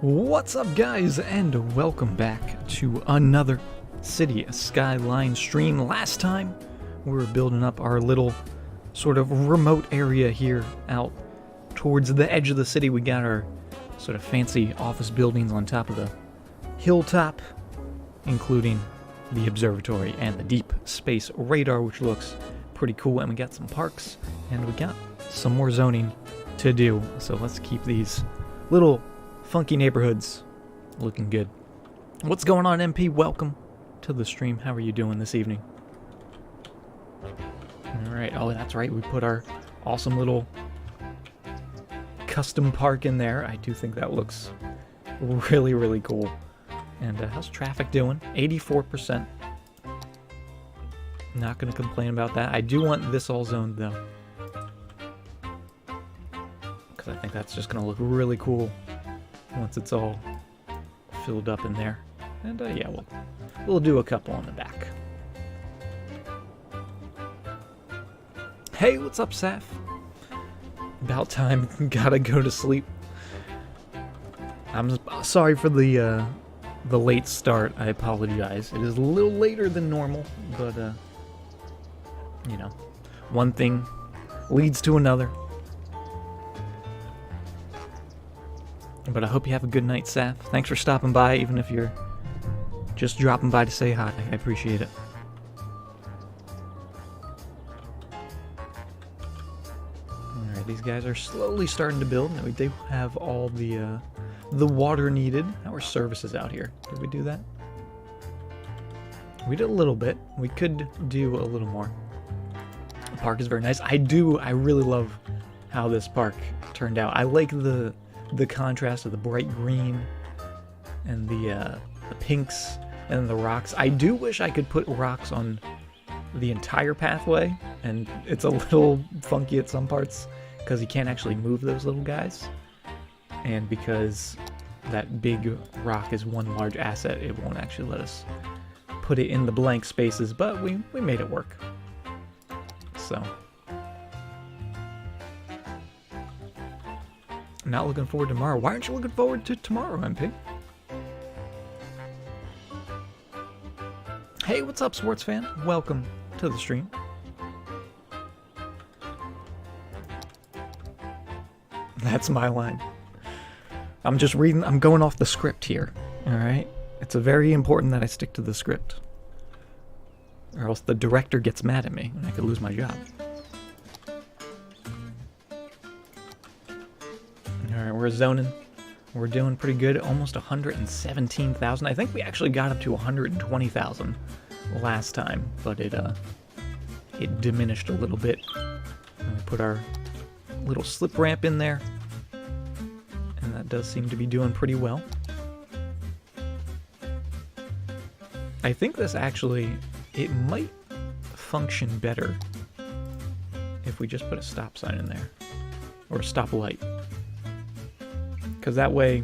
What's up, guys, and welcome back to another City Skylines stream. Last time we were building up our little sort of remote area here out towards the edge of the city. We got our sort of fancy office buildings on top of the hilltop, including the observatory and the deep space radar, which looks pretty cool. And we got some parks, and we got some more zoning to do. So let's keep these little funky neighborhoods looking good. What's going on, MP? Welcome to the stream. How are you doing this evening? Alright, oh that's right, we put our awesome little custom park in there. I do think that looks really, really cool. And how's traffic doing? 84%. Not gonna complain about that. I do want this all zoned though, because I think that's just gonna look really cool once it's all filled up in there. And yeah, we'll do a couple on the back. Hey, what's up, Saf? About time. Gotta go to sleep. I'm sorry for the late start. I apologize. It is a little later than normal, but you know, one thing leads to another. But I hope you have a good night, Saf. Thanks for stopping by, even if you're just dropping by to say hi. I appreciate it. Alright, these guys are slowly starting to build. Now we do have all the water needed. How are services out here? Did we do that? We did a little bit. We could do a little more. The park is very nice. I really love how this park turned out. I like the contrast of the bright green and the pinks and the rocks. I do wish I could put rocks on the entire pathway, and it's a little funky at some parts because you can't actually move those little guys, and because that big rock is one large asset, it won't actually let us put it in the blank spaces, but we made it work. So not looking forward to tomorrow. Why aren't you looking forward to tomorrow, MP? Hey, what's up, sports fan? Welcome to the stream. That's my line. I'm just reading, I'm going off the script here, alright? It's very important that I stick to the script, or else the director gets mad at me and I could lose my job. Alright, we're zoning. We're doing pretty good. Almost 117,000. I think we actually got up to 120,000 last time, but it diminished a little bit. And we put our little slip ramp in there, and that does seem to be doing pretty well. I think this actually, it might function better if we just put a stop sign in there, or a stop light. Because that way,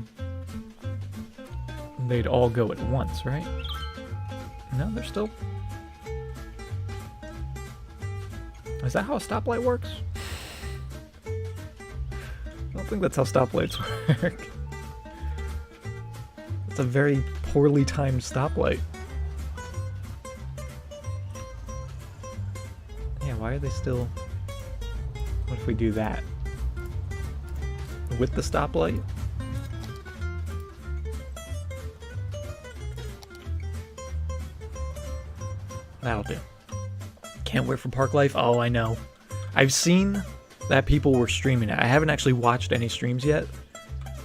they'd all go at once, right? No, they're still... Is that how a stoplight works? I don't think that's how stoplights work. It's a very poorly timed stoplight. Yeah, why are they still... What if we do that? With the stoplight? That'll do. Can't wait for Park Life. Oh, I know. I've seen that people were streaming it. I haven't actually watched any streams yet,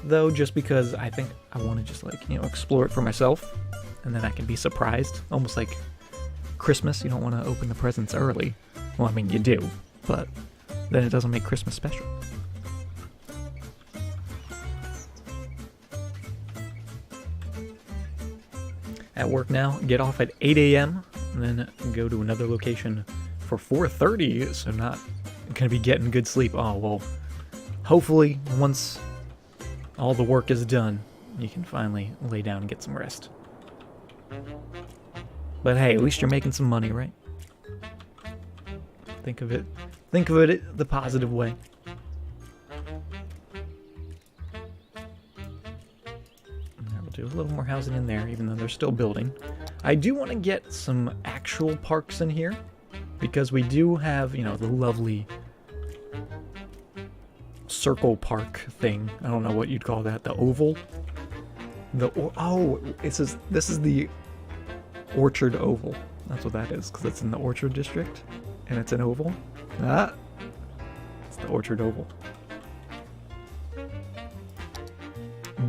though, just because I think I want to just, like, you know, explore it for myself, and then I can be surprised. Almost like Christmas. You don't want to open the presents early. Well, I mean, you do, but then it doesn't make Christmas special. At work now, get off at 8 a.m., and then go to another location for 4:30, so not gonna be getting good sleep. Oh, well, hopefully once all the work is done, you can finally lay down and get some rest. But hey, at least you're making some money, right? Think of it the positive way. a little more housing in there, even though they're still building. I do want to get some actual parks in here, because we do have, you know, the lovely circle park thing. I don't know what you'd call that. The oval? This is the Orchard Oval. That's what that is, because it's in the Orchard District, and it's an oval. It's the Orchard Oval.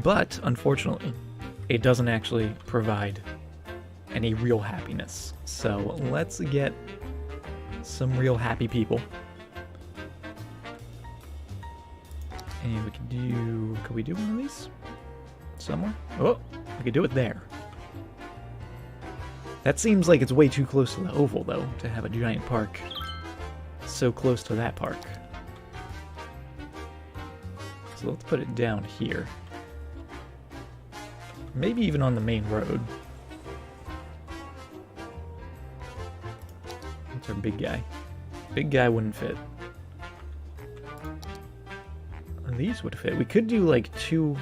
But, unfortunately, it doesn't actually provide any real happiness. So, let's get some real happy people. And we could we do one of these? Somewhere? Oh, we could do it there. That seems like it's way too close to the oval, though, to have a giant park so close to that park. So let's put it down here. Maybe even on the main road. What's our big guy? Big guy wouldn't fit. These would fit. We could do like 2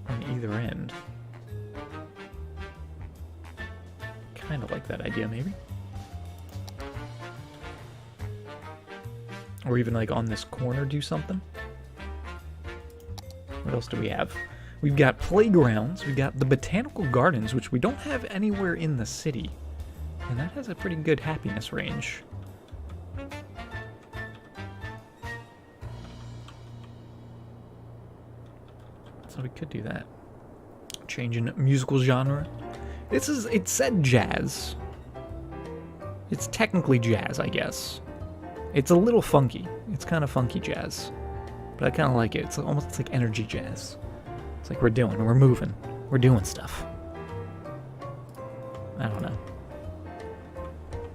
on either end. Kind of like that idea, maybe. Or even like on this corner do something. What else do we have? We've got playgrounds, we've got the botanical gardens, which we don't have anywhere in the city. And that has a pretty good happiness range. So we could do that. Changing musical genre. It said jazz. It's technically jazz, I guess. It's a little funky. It's kind of funky jazz. But I kind of like it. It's almost like energy jazz. It's like we're moving. We're doing stuff. I don't know.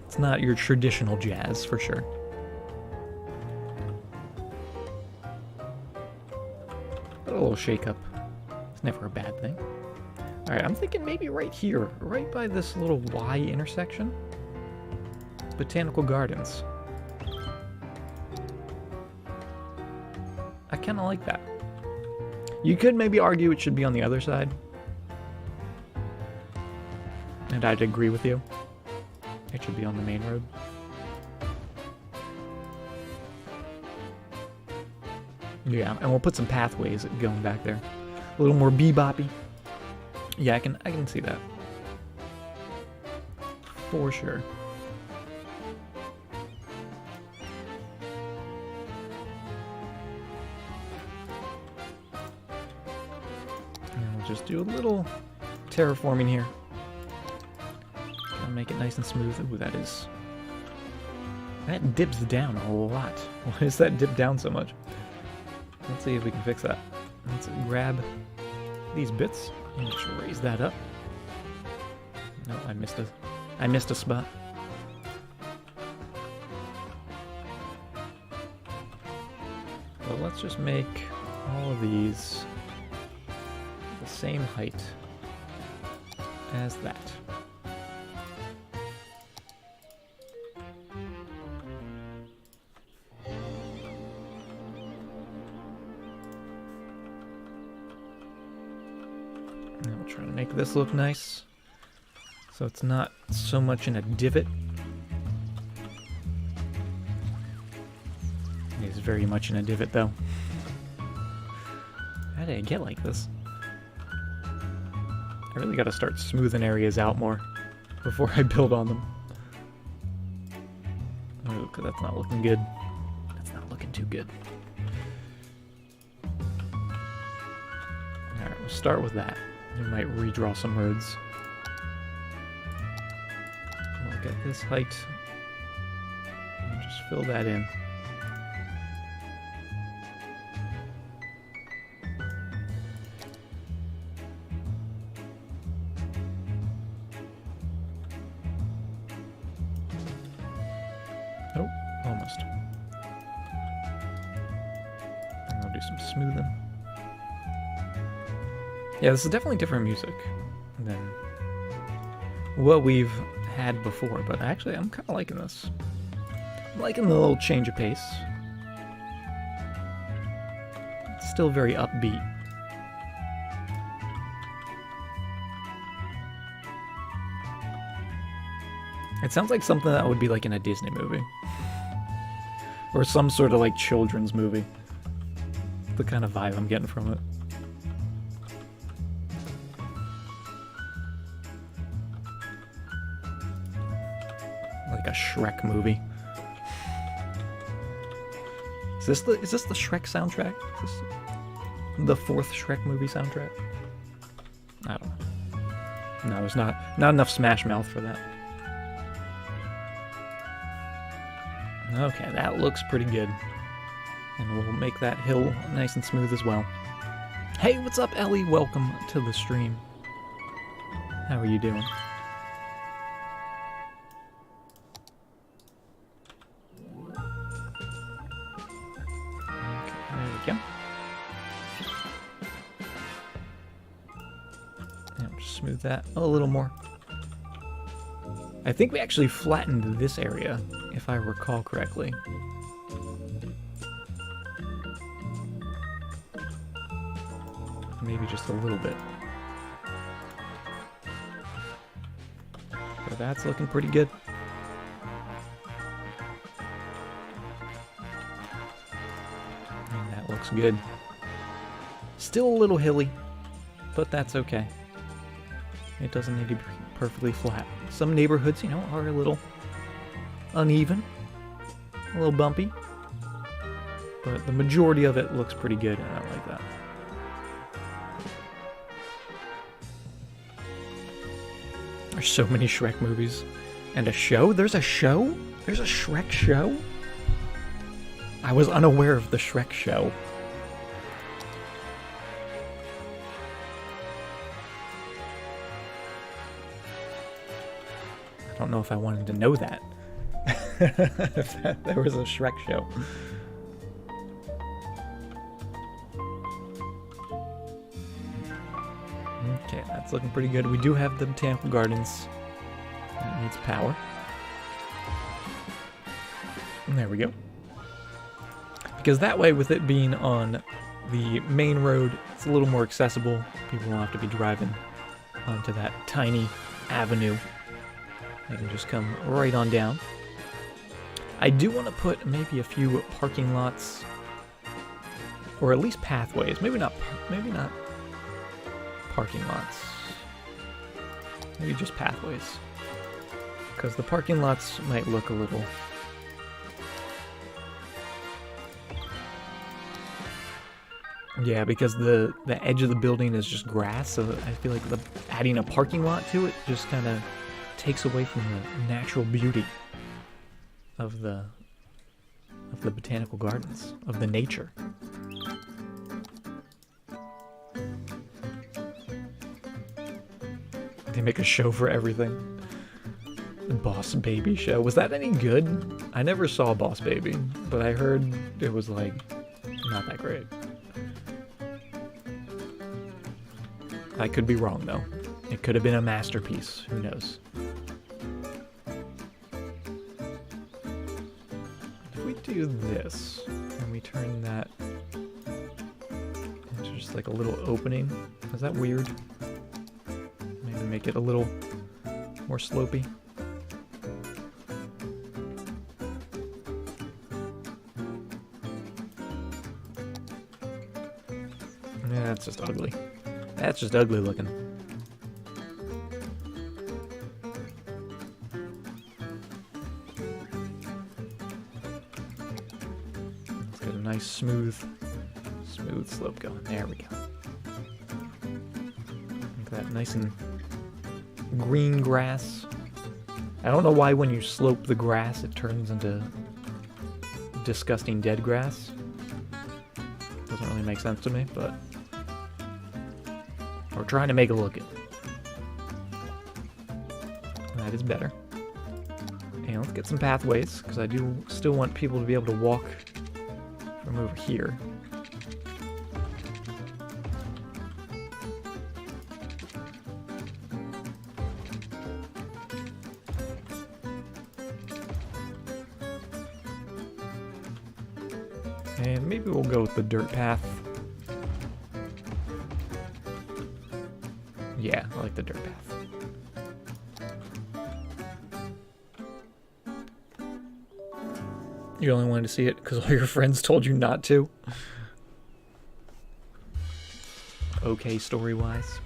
It's not your traditional jazz, for sure. But a little shake-up. It's never a bad thing. Alright, I'm thinking maybe right here. Right by this little Y intersection. Botanical Gardens. I kind of like that. You could maybe argue it should be on the other side. And I'd agree with you. It should be on the main road. Yeah, and we'll put some pathways going back there. A little more beboppy. Yeah, I can see that. For sure. And we'll just do a little terraforming here. Try to make it nice and smooth. Ooh, that dips down a lot. Why does that dip down so much? Let's see if we can fix that. Let's grab these bits and just raise that up. No, I missed a spot. So let's just make all of these the same height as that. And we'll try to make this look nice, so it's not so much in a divot. It is very much in a divot, though. How did I get like this? I really gotta start smoothing areas out more before I build on them. Oh, 'cause that's not looking good. That's not looking too good. Alright, we'll start with that. We might redraw some roads. We'll get this height and just fill that in. Oh, almost. And I'll do some smoothing. Yeah, this is definitely different music than what we've had before, but actually I'm kind of liking this. I'm liking the little change of pace. It's still very upbeat. It sounds like something that would be like in a Disney movie. Or some sort of like children's movie. The kind of vibe I'm getting from it. Like a Shrek movie. Is this the Shrek soundtrack? Is this the fourth Shrek movie soundtrack? I don't know. No, there's not enough Smash Mouth for that. Okay, that looks pretty good. And we'll make that hill nice and smooth as well. Hey, what's up, Ellie? Welcome to the stream. How are you doing? Okay, there we go. And we'll just smooth that a little more. I think we actually flattened this area, if I recall correctly. Maybe just a little bit. So that's looking pretty good. And that looks good. Still a little hilly, but that's okay. It doesn't need to be perfectly flat. Some neighborhoods, you know, are a little uneven, a little bumpy, but the majority of it looks pretty good, and I like that. There's so many Shrek movies. And a show? There's a show? There's a Shrek show? I was unaware of the Shrek show. I don't know if I wanted to know that. If there was a Shrek show. Okay, that's looking pretty good. We do have the botanical gardens. That needs power. And there we go. Because that way, with it being on the main road, it's a little more accessible. People won't have to be driving onto that tiny avenue. They can just come right on down. I do want to put maybe a few parking lots, or at least pathways. Maybe not parking lots. Maybe just pathways. Because the parking lots might look a little... Yeah, because the edge of the building is just grass, so I feel like adding a parking lot to it just kind of takes away from the natural beauty of the botanical gardens, of the nature. They make a show for everything. The Boss Baby show. Was that any good? I never saw Boss Baby, but I heard it was like not that great. I could be wrong though. It could have been a masterpiece. Who knows? If we do this and we turn that into just like a little opening, is that weird? Maybe make it a little more slopey. Yeah, that's just ugly. That's just ugly looking. Let's get a nice smooth slope going. There we go. Look at that nice and green grass. I don't know why when you slope the grass it turns into disgusting dead grass. Doesn't really make sense to me, but we're trying to make it look good. That is better. And let's get some pathways, because I do still want people to be able to walk from over here. And maybe we'll go with the dirt path. Yeah, I like the dirt path. You only wanted to see it because all your friends told you not to? Okay, story-wise.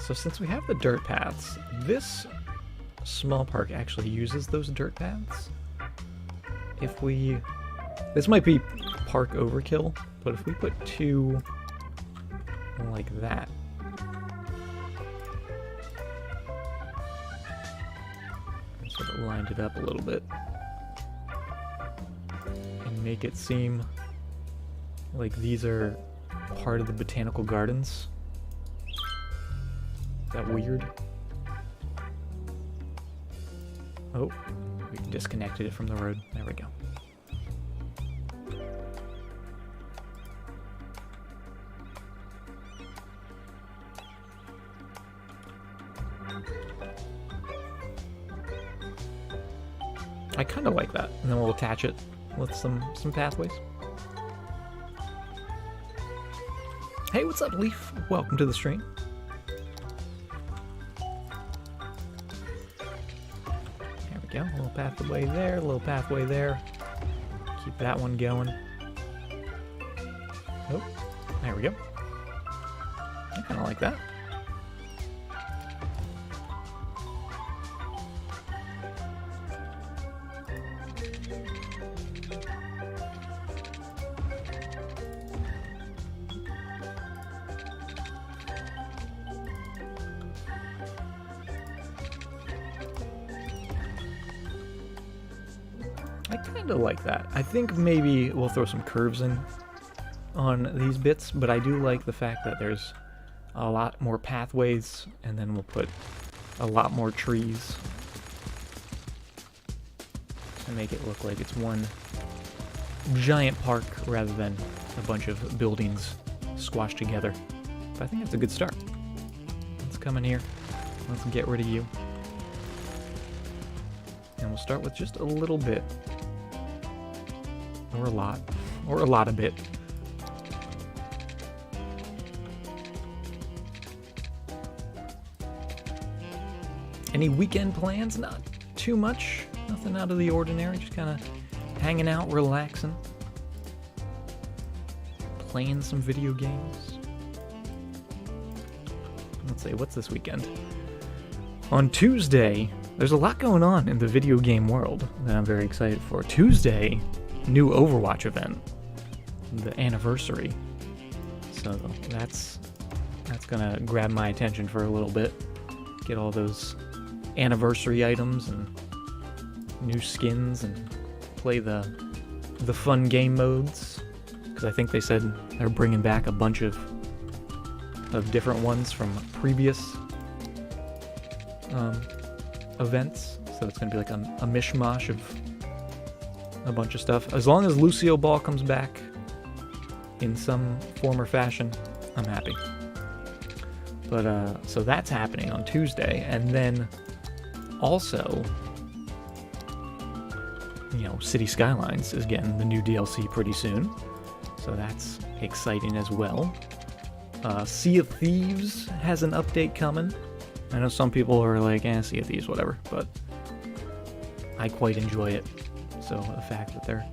So since we have the dirt paths, this small park actually uses those dirt paths. If we... This might be park overkill, but if we put 2 like that, and sort of lined it up a little bit, and make it seem like these are part of the botanical gardens. Is that weird? Oh, we disconnected it from the road. There we go. I kind of like that, and then we'll attach it with some pathways. Hey, what's up, Leaf? Welcome to the stream. There we go. A little pathway there, a little pathway there. Keep that one going. Oh, there we go. I kind of like that. Like that. I think maybe we'll throw some curves in on these bits, but I do like the fact that there's a lot more pathways, and then we'll put a lot more trees to make it look like it's one giant park rather than a bunch of buildings squashed together. But I think that's a good start. Let's come in here. Let's get rid of you. And we'll start with just a little bit. Or a lot of it. Any weekend plans? Not too much. Nothing out of the ordinary. Just kind of hanging out, relaxing. Playing some video games. Let's see, what's this weekend? On Tuesday, there's a lot going on in the video game world that I'm very excited for. Tuesday, new Overwatch event, the anniversary. So that's gonna grab my attention for a little bit. Get all those anniversary items and new skins and play the fun game modes. Because I think they said they're bringing back a bunch of different ones from previous events. So it's gonna be like a mishmash of a bunch of stuff. As long as Lucio Ball comes back in some form or fashion, I'm happy. But, so that's happening on Tuesday, and then also, you know, City Skylines is getting the new DLC pretty soon, so that's exciting as well. Sea of Thieves has an update coming. I know some people are like, Sea of Thieves, whatever, but I quite enjoy it. So the fact that they're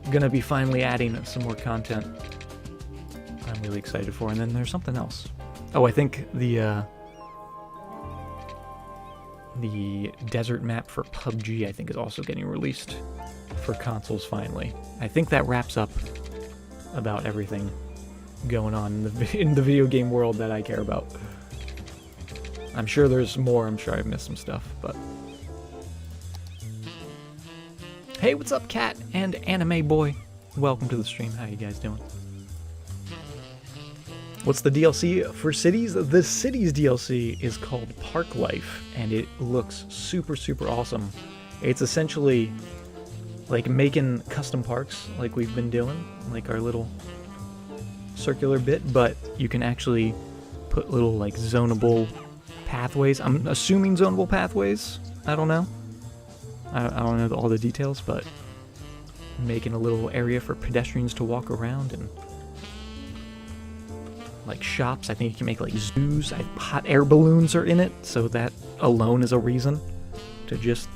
going to be finally adding some more content, I'm really excited for. And then there's something else. Oh, I think the desert map for PUBG, I think, is also getting released for consoles finally. I think that wraps up about everything going on in the video game world that I care about. I'm sure there's more. I'm sure I've missed some stuff, but... Hey, what's up, Cat and Anime Boy? Welcome to the stream. How you guys doing? What's the DLC for Cities? The Cities DLC is called Park Life, and it looks super, super awesome. It's essentially like making custom parks like we've been doing, like our little circular bit, but you can actually put little like zonable pathways. I'm assuming zonable pathways. I don't know. I don't know all the details, but making a little area for pedestrians to walk around and like shops. I think you can make like zoos. Hot air balloons are in it, so that alone is a reason to just,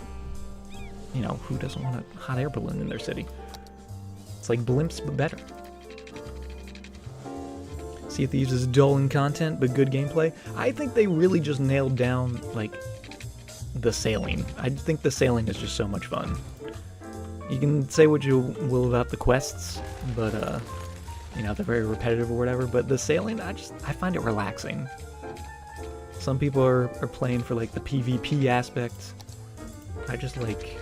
you know, who doesn't want a hot air balloon in their city? It's like blimps, but better. Sea of Thieves is dull in content, but good gameplay. I think they really just nailed down, like, the sailing. I think the sailing is just so much fun. You can say what you will about the quests, but, you know, they're very repetitive or whatever, but the sailing, I find it relaxing. Some people are playing for, like, the PvP aspect. I just like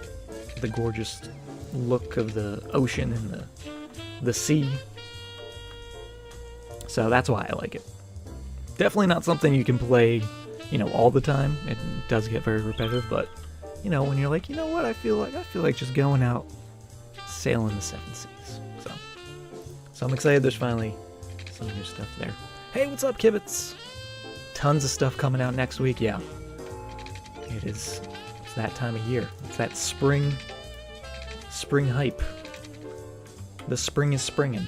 the gorgeous look of the ocean and the sea. So that's why I like it. Definitely not something you can play, you know, all the time. It does get very repetitive, but, you know, when you're like, you know what, I feel like just going out, sailing the seven seas. So I'm excited there's finally some new stuff there. Hey, what's up, Kibitz? Tons of stuff coming out next week, yeah. It's that time of year. It's that spring hype. The spring is springing.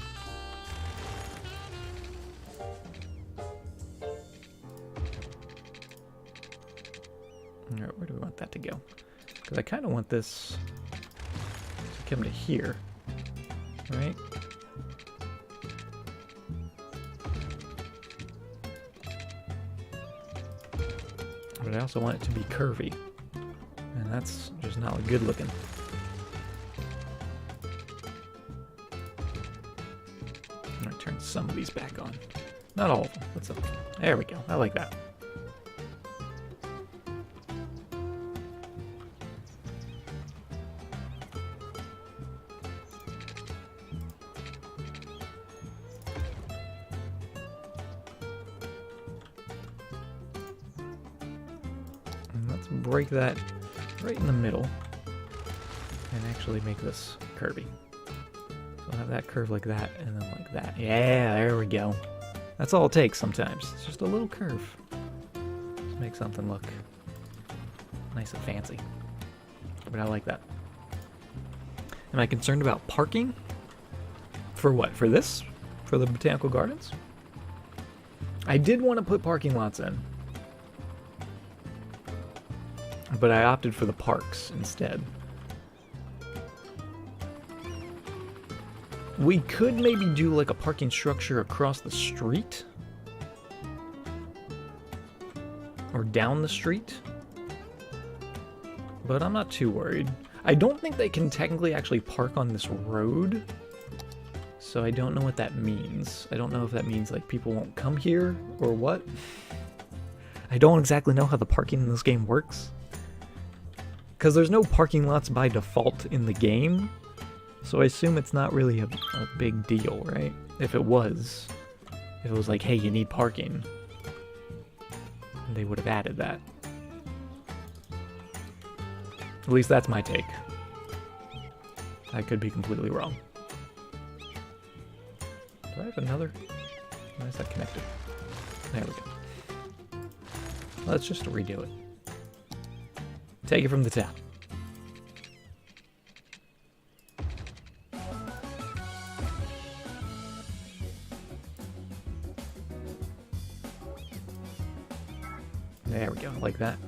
Alright, where do we want that to go? Because I kind of want this to come to here, right? But I also want it to be curvy, and that's just not good looking. I'm gonna turn some of these back on. Not all of them. What's up? There we go. I like that. Break that right in the middle and actually make this curvy. So I'll have that curve like that and then like that. Yeah, there we go. That's all it takes sometimes. It's just a little curve. Just make something look nice and fancy. But I like that. Am I concerned about parking? For what? For this? For the botanical gardens? I did want to put parking lots in, but I opted for the parks instead. We could maybe do like a parking structure across the street. Or down the street. But I'm not too worried. I don't think they can technically actually park on this road. So I don't know what that means. I don't know if that means like people won't come here or what. I don't exactly know how the parking in this game works. Because there's no parking lots by default in the game, so I assume it's not really a big deal, right? If it was like, hey, you need parking, they would have added that. At least that's my take. I could be completely wrong. Do I have another? Why is that connected? There we go. Let's just redo it. Take it from the top. There we go, like that.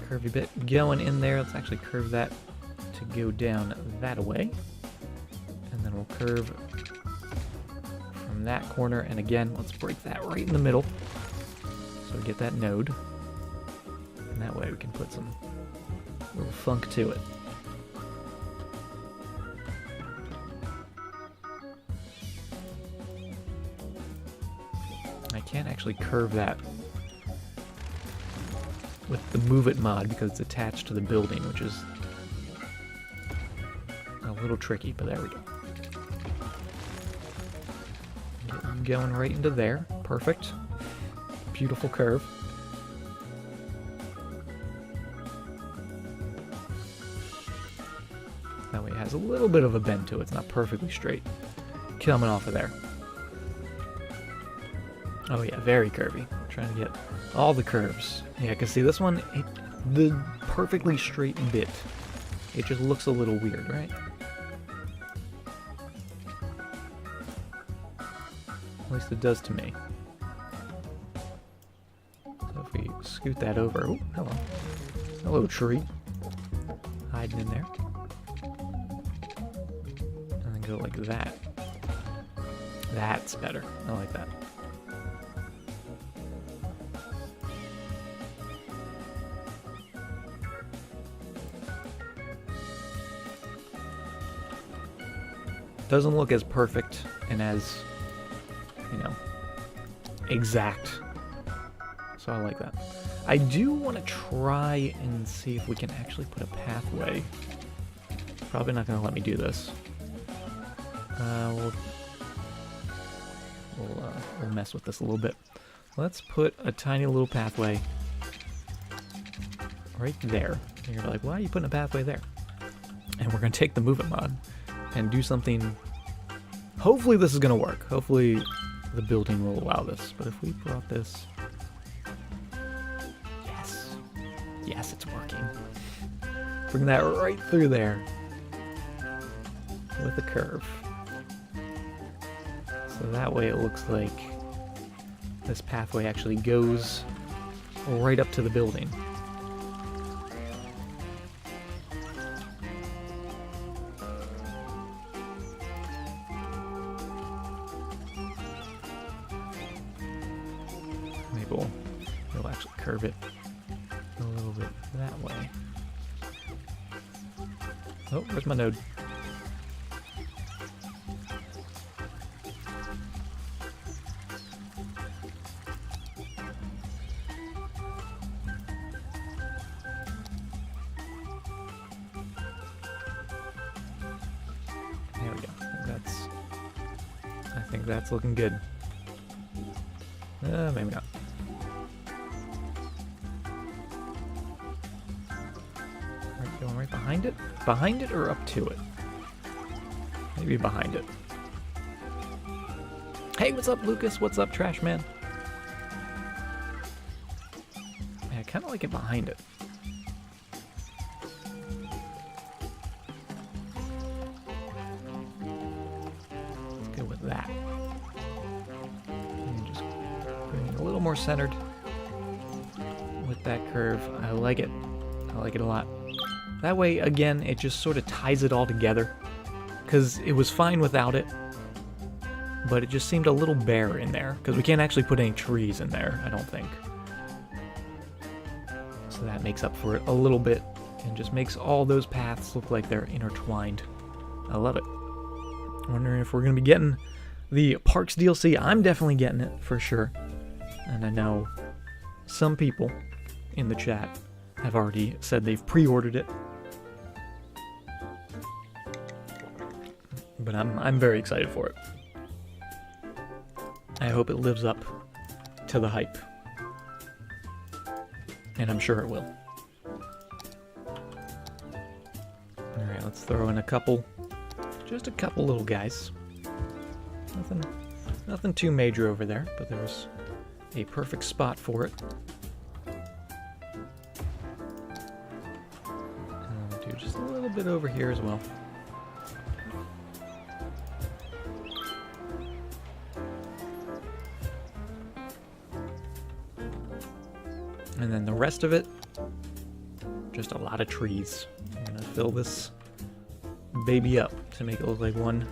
Curvy bit going in there. Let's actually curve that to go down that way. And then we'll curve from that corner. And again, let's break that right in the middle. So we get that node. And that way we can put some little funk to it. I can't actually curve that with the Move It mod because it's attached to the building, which is a little tricky, but there we go. Going right into there. Perfect. Beautiful curve. That way it has a little bit of a bend to it. It's not perfectly straight. Coming off of there. Oh yeah, very curvy. I'm trying to get all the curves. Yeah, because see this one, the perfectly straight bit, it just looks a little weird, right? At least it does to me. So if we scoot that over... Oh, hello. Hello, tree. Hiding in there. And then go like that. That's better. I like that. Doesn't look as perfect and as, you know, exact. So I like that. I do want to try and see if we can actually put a pathway. Probably not going to let me do this. We'll mess with this a little bit. Let's put a tiny little pathway right there. And you're like, why are you putting a pathway there? And we're going to take the move it mod and do something. Hopefully this is going to work. Hopefully the building will allow this. But if we brought this... Yes. Yes, it's working. Bring that right through there with a curve. So that way it looks like this pathway actually goes right up to the building. Maybe we'll actually curve it a little bit that way. Oh, where's my node? There we go. I think that's looking good. Maybe not. Going right behind it? Behind it or up to it? Maybe behind it. Hey, what's up, Lucas? What's up, Trash Man? Yeah, I kind of like it behind it. Let's go with that. And just bring it a little more centered with that curve. I like it. I like it a lot. That way, again, it just sort of ties it all together. Because it was fine without it, but it just seemed a little bare in there. Because we can't actually put any trees in there, I don't think. So that makes up for it a little bit, and just makes all those paths look like they're intertwined. I love it. Wondering if we're going to be getting the Parks DLC. I'm definitely getting it, for sure. And I know some people in the chat have already said they've pre-ordered it. But I'm very excited for it. I hope it lives up to the hype. And I'm sure it will. Alright, let's throw in just a couple little guys. Nothing too major over there, but there's a perfect spot for it. And I'll do just a little bit over here as well. And then the rest of it, just a lot of trees. I'm gonna fill this baby up to make it look like one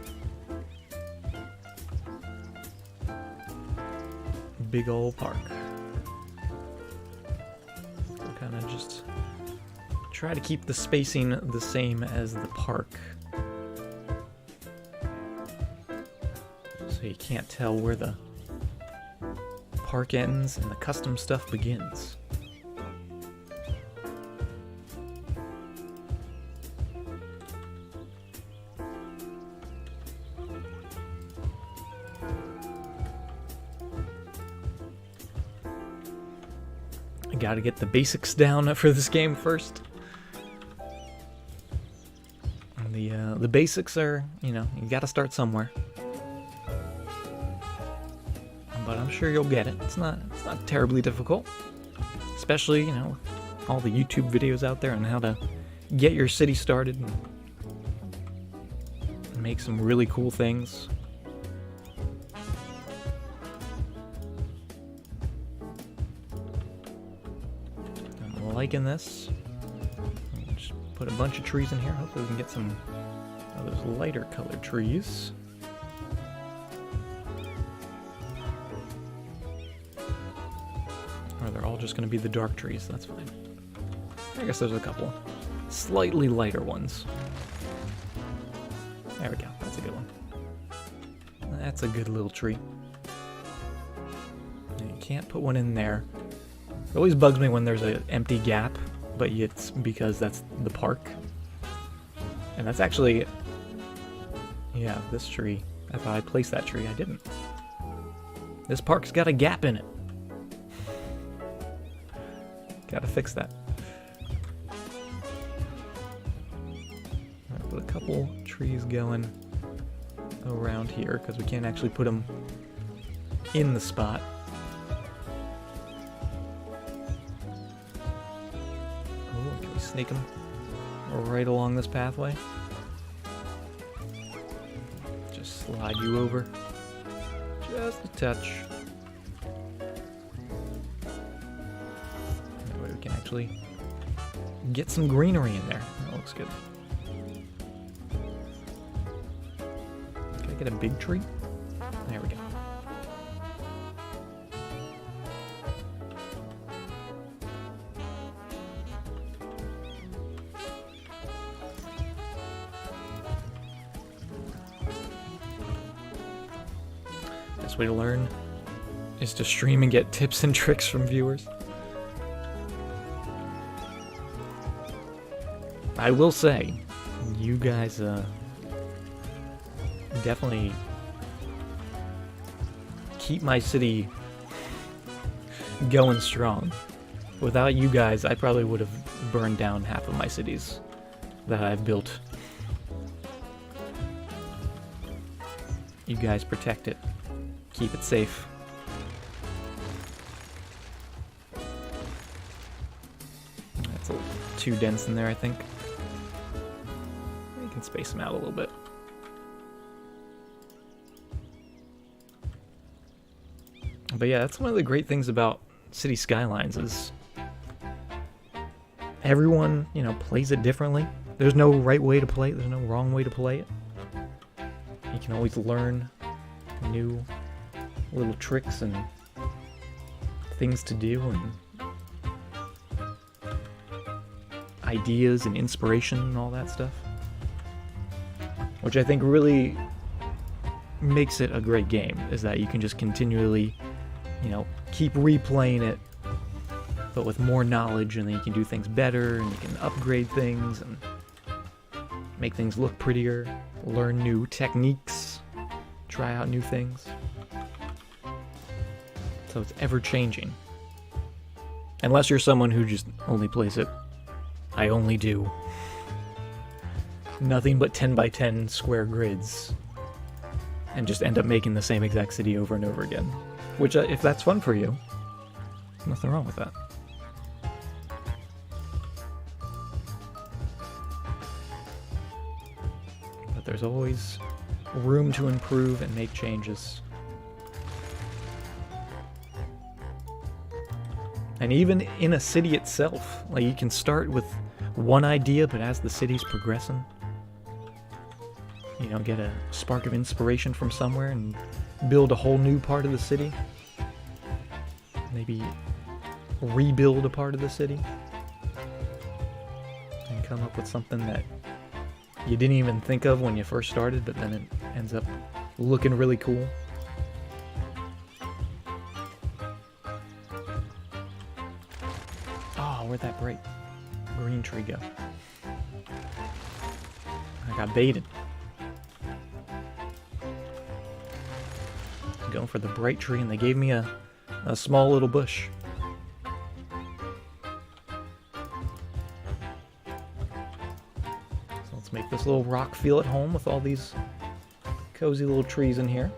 big old park. So kind of just try to keep the spacing the same as the park, so you can't tell where the park ends and the custom stuff begins. Gotta get the basics down for this game first. And the basics are, you gotta start somewhere. But I'm sure you'll get it. It's not terribly difficult. Especially, all the YouTube videos out there on how to get your city started and make some really cool things. liking this. Just put a bunch of trees in here. Hopefully we can get some of those lighter colored trees. Or they're all just going to be the dark trees. That's fine. I guess there's a couple slightly lighter ones. There we go. That's a good one. That's a good little tree. And you can't put one in there. It always bugs me when there's an empty gap, but it's because that's the park. And that's actually... yeah, this tree. I thought I placed that tree. I didn't. This park's got a gap in it. Gotta fix that. Alright, put a couple trees going around here, because we can't actually put them in the spot. Oh, can we snake them right along this pathway? Just slide you over. Just a touch. That way we can actually get some greenery in there. That looks good. Get a big tree? There we go. Best way to learn is to stream and get tips and tricks from viewers. I will say, you guys, definitely keep my city going strong. Without you guys, I probably would have burned down half of my cities that I've built. You guys protect it. Keep it safe. That's a little too dense in there, I think. You can space them out a little bit. But yeah, that's one of the great things about City Skylines is everyone, you know, plays it differently. There's no right way to play it. There's no wrong way to play it. You can always learn new little tricks and things to do and ideas and inspiration and all that stuff. Which I think really makes it a great game, is that you can just continually, you know, keep replaying it, but with more knowledge, and then you can do things better, and you can upgrade things, and make things look prettier, learn new techniques, try out new things. So it's ever-changing. Unless you're someone who just only plays it, I only do nothing but 10 by 10 square grids, and just end up making the same exact city over and over again. Which, if that's fun for you, nothing wrong with that. But there's always room to improve and make changes. And even in a city itself, like, you can start with one idea, but as the city's progressing, you know, get a spark of inspiration from somewhere and build a whole new part of the city. Maybe rebuild a part of the city. And come up with something that you didn't even think of when you first started, but then it ends up looking really cool. Oh, where'd that bright green tree go? I got baited. Going for the bright tree, and they gave me a small little bush. So let's make this little rock feel at home with all these cozy little trees in here.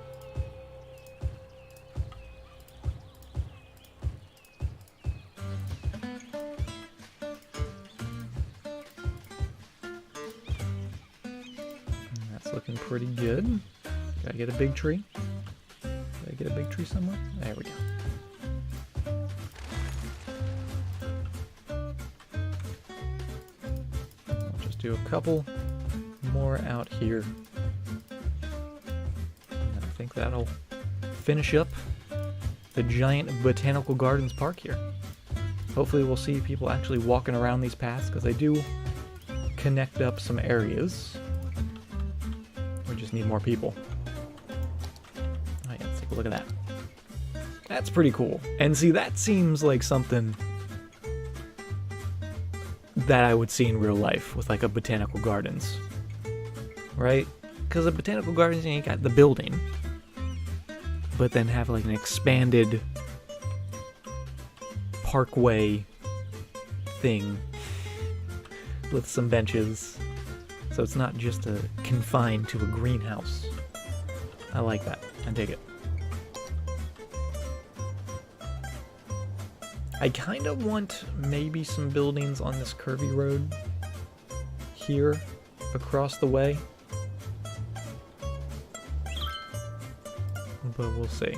And that's looking pretty good. Gotta get a big tree. Did I get a big tree somewhere? There we go. do a couple more out here. And I think that'll finish up the giant botanical gardens park here. Hopefully we'll see people actually walking around these paths, because they do connect up some areas. We just need more people. Alright, let's take a look at that. That's pretty cool. And see, that seems like something that I would see in real life with like a botanical gardens. Right? Because a botanical gardens, you got the building, but then have like an expanded parkway thing with some benches, so it's not just confined to a greenhouse. I like that. I dig it. I kind of want maybe some buildings on this curvy road here across the way, but we'll see.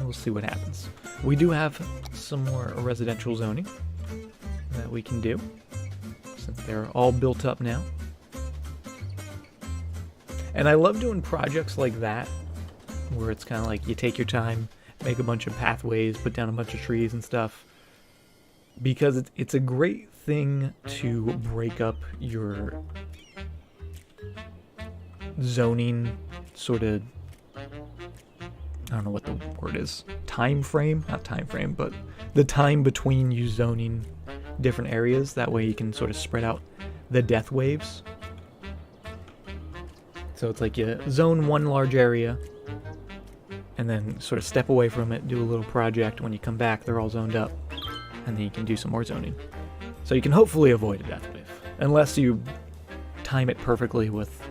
We'll see what happens. We do have some more residential zoning that we can do, since they're all built up now. And I love doing projects like that, where it's kind of like you take your time, make a bunch of pathways, put down a bunch of trees and stuff, because it's a great thing to break up your zoning sort of, I don't know what the word is, time frame? Not time frame, but the time between you zoning different areas. That way you can sort of spread out the death waves. So it's like you zone one large area, and then sort of step away from it, do a little project. When you come back, they're all zoned up, and then you can do some more zoning. So you can hopefully avoid a death wave, unless you time it perfectly with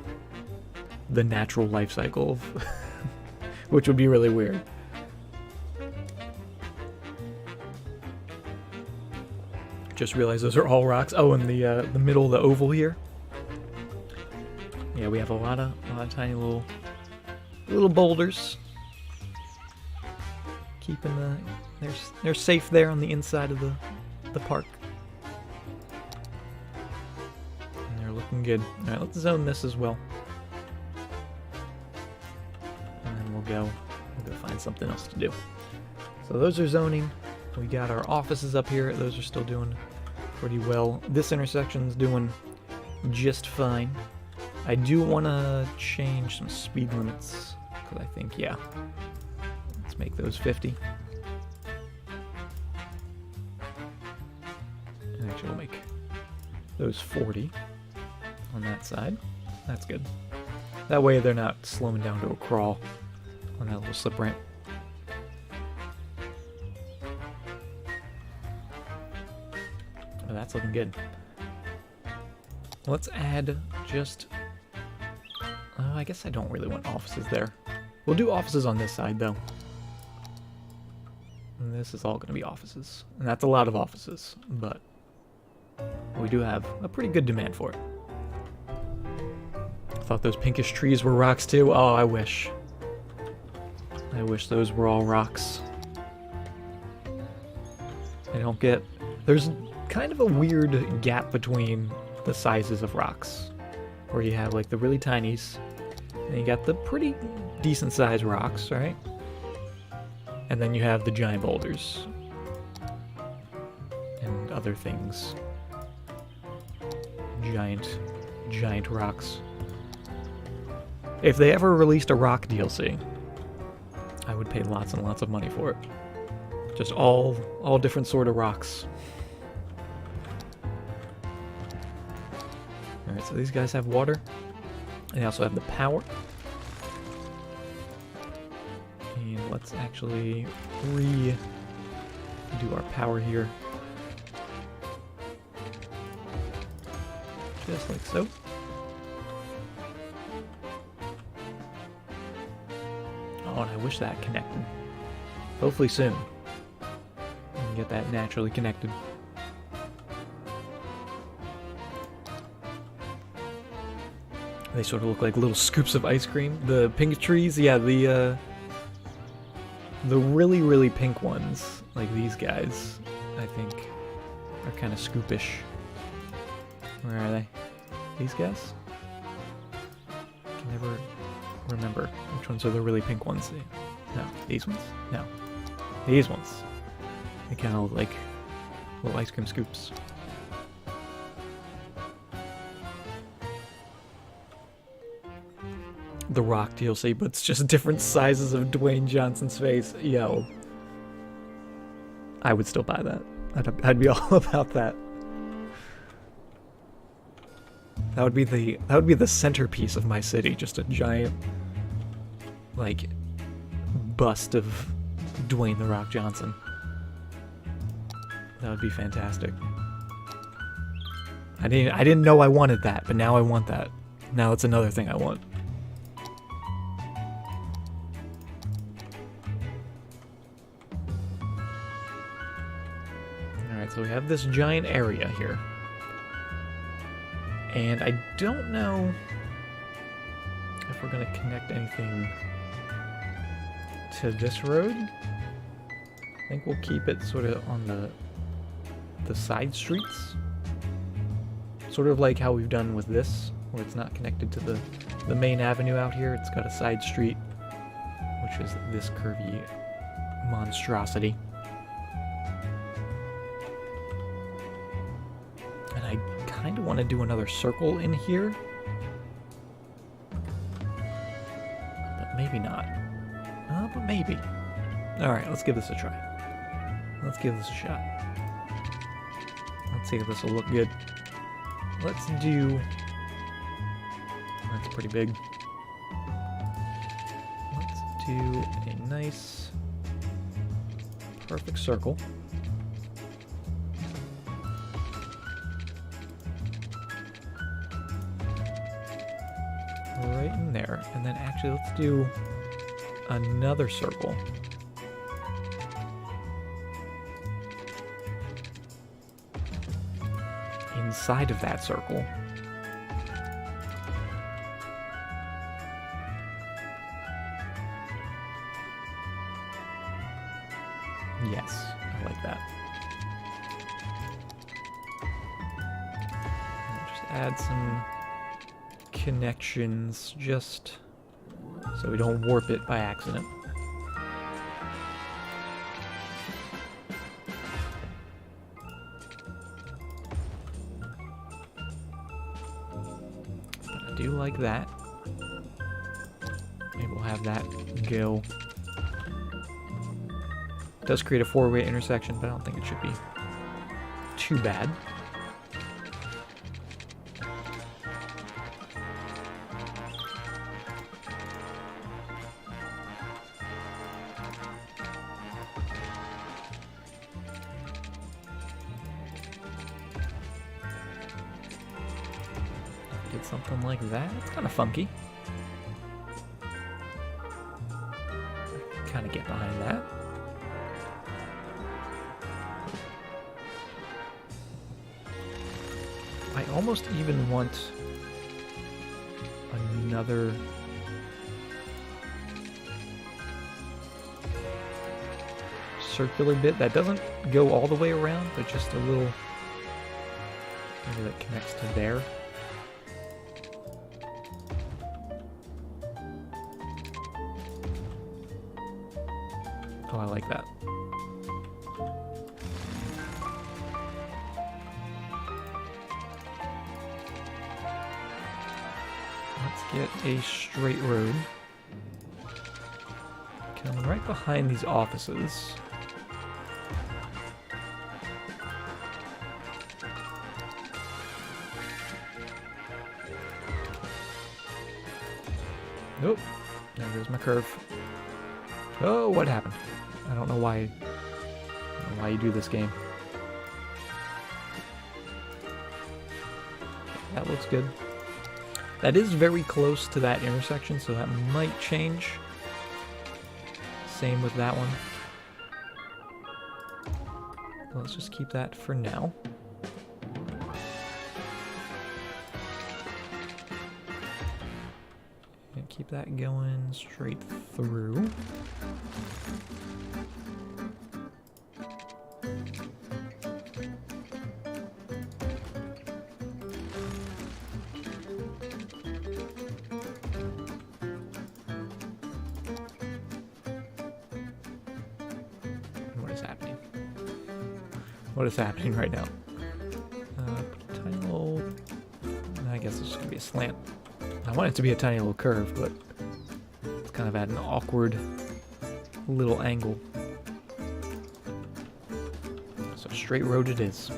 the natural life cycle of which would be really weird. Just realized those are all rocks. Oh, and the middle of the oval here. Yeah, we have a lot of tiny little boulders. Keeping they're safe there on the inside of the park. And they're looking good. All right, let's zone this as well. And then we'll go find something else to do. So those are zoning. We got our offices up here. Those are still doing pretty well. This intersection's doing just fine. I do want to change some speed limits, because I think, yeah, let's make those 50. And actually we'll make those 40 on that side. That's good. That way they're not slowing down to a crawl on that little slip ramp. Oh, that's looking good. Let's add just... I guess I don't really want offices there. We'll do offices on this side, though. And this is all going to be offices. And that's a lot of offices, but we do have a pretty good demand for it. I thought those pinkish trees were rocks, too. Oh, I wish. I wish those were all rocks. I don't get... There's kind of a weird gap between the sizes of rocks, where you have like the really tinies, and you got the pretty decent sized rocks, right? And then you have the giant boulders and other things. Giant rocks. If they ever released a rock DLC, I would pay lots and lots of money for it. Just all different sort of rocks. Alright, so these guys have water. And they also have the power. And let's actually redo our power here. Just like so. Oh, and I wish that connected. Hopefully soon. We can get that naturally connected. They sort of look like little scoops of ice cream. The pink trees, yeah, The really, really pink ones, like these guys, I think, are kind of scoopish. Where are they? These guys? I can never remember which ones are the really pink ones. No, these ones? No. These ones. They kind of look like little ice cream scoops. The Rock DLC, but it's just different sizes of Dwayne Johnson's face. Yo. I would still buy that. I'd be all about that. That would be the centerpiece of my city, just a giant like bust of Dwayne The Rock Johnson. That would be fantastic. I didn't know I wanted that, but now I want that. Now it's another thing I want. Alright, so we have this giant area here. And I don't know if we're going to connect anything to this road. I think we'll keep it sort of on the side streets. Sort of like how we've done with this, where it's not connected to the main avenue out here. It's got a side street, which is this curvy monstrosity. And I kind of want to do another circle in here. But maybe not. But maybe. Alright, let's give this a try. Let's give this a shot. Let's see if this will look good. Let's do... That's pretty big. Let's do a nice, perfect circle. Right in there. And then actually let's do another circle. Inside of that circle. Yes, I like that. I'll just add some connections just so we don't warp it by accident. But I do like that. Maybe we'll have that go. It does create a four-way intersection, but I don't think it should be too bad. Get something like that. It's kind of funky. Kind of get behind that. I almost even want another circular bit that doesn't go all the way around, but just a little maybe that connects to there. Oh, I like that. Get a straight road. Come right behind these offices. Nope. There goes my curve. Oh, what happened? I don't know why. I don't know why you do this game. That looks good. That is very close to that intersection, so that might change. Same with that one. Let's just keep that for now. And keep that going straight through. What is happening right now? Tiny little... I guess it's just going to be a slant. I want it to be a tiny little curve, but it's kind of at an awkward little angle. So straight road it is.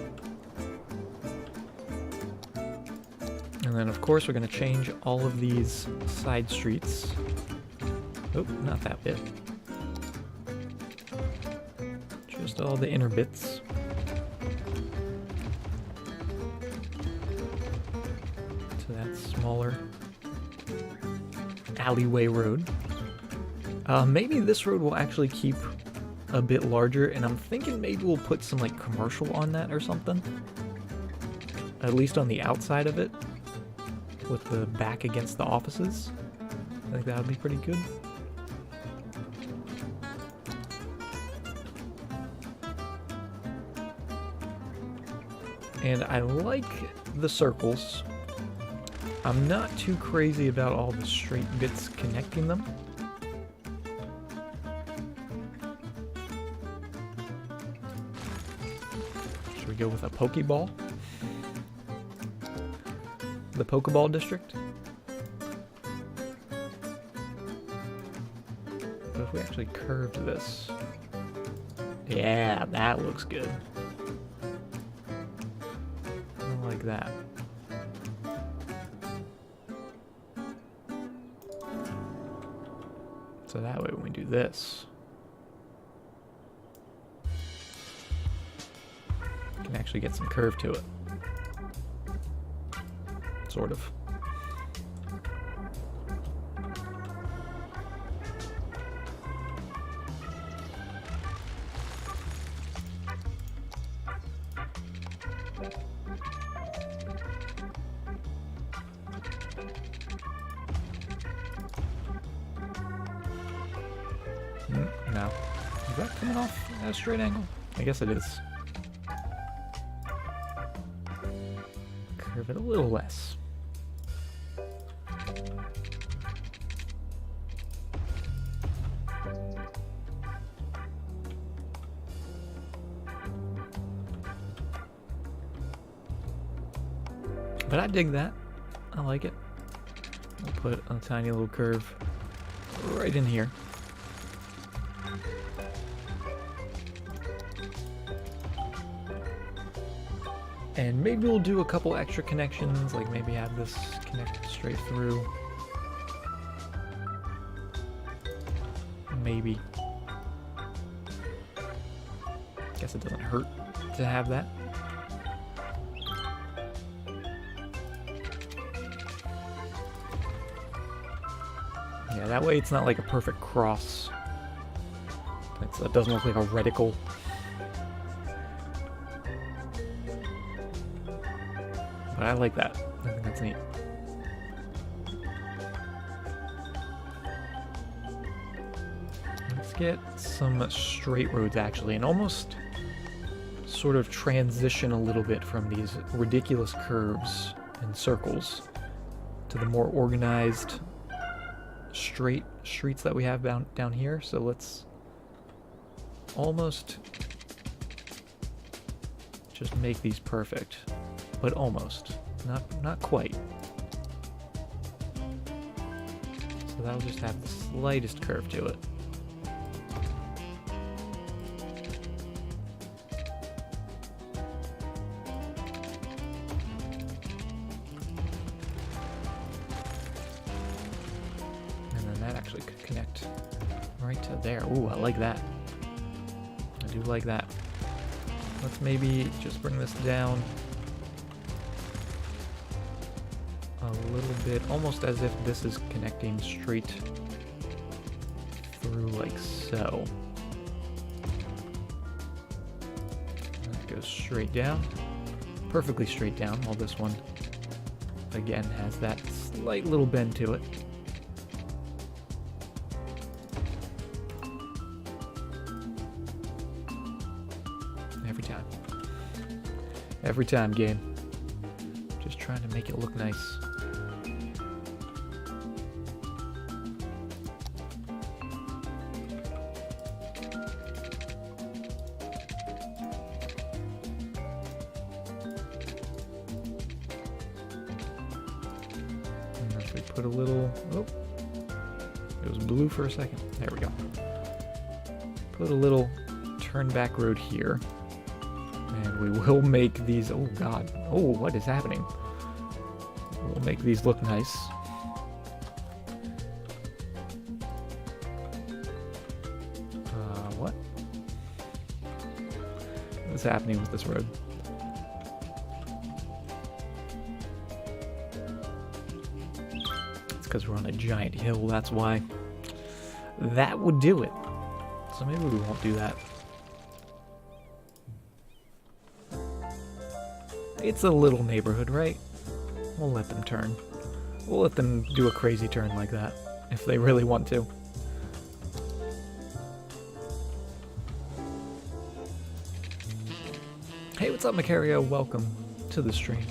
And then of course we're going to change all of these side streets. Oh, not that bit. Just all the inner bits. Smaller alleyway road. Maybe this road will actually keep a bit larger, and I'm thinking maybe we'll put some like commercial on that or something. At least on the outside of it, with the back against the offices. I think that would be pretty good. And I like the circles. I'm not too crazy about all the straight bits connecting them. Should we go with a Pokeball? The Pokeball district? But if we actually curved this... Yeah, that looks good. I like that. So that way when we do this, we can actually get some curve to it. Sort of. No. Is that coming off at a straight angle? I guess it is. Curve it a little less. But I dig that. I like it. I'll put a tiny little curve right in here. And maybe we'll do a couple extra connections, like maybe have this connect straight through. Maybe. Guess it doesn't hurt to have that. Yeah, that way it's not like a perfect cross. It doesn't look like a reticle. But I like that. I think that's neat. Let's get some straight roads actually, and almost sort of transition a little bit from these ridiculous curves and circles to the more organized straight streets that we have down here. So let's almost just make these perfect. But almost. Not quite. So that'll just have the slightest curve to it. And then that actually could connect right to there. Ooh, I like that. I do like that. Let's maybe just bring this down a little bit, almost as if this is connecting straight through like so. That goes straight down, perfectly straight down, while this one again has that slight little bend to it. Every time, game. Just trying to make it look nice. And if we put a little... Oh, it was blue for a second. There we go. Put a little turn back road here. And we will make these... Oh, God. Oh, what is happening? We'll make these look nice. What? What's happening with this road? It's because we're on a giant hill, that's why. That would do it. So maybe we won't do that. It's a little neighborhood, right? We'll let them turn. We'll let them do a crazy turn like that, if they really want to. Hey, what's up, Macario? Welcome to the stream.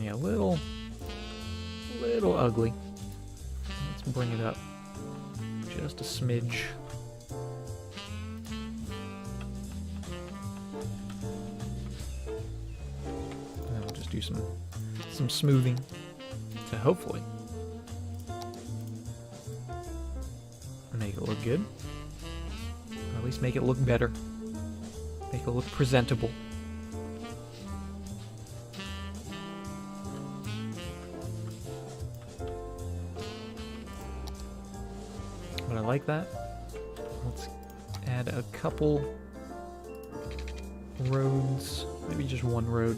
Yeah, a little ugly. Let's bring it up just a smidge. Do some smoothing to hopefully make it look good, or at least make it look better, make it look presentable. But I like that. Let's add a couple roads, maybe just one road.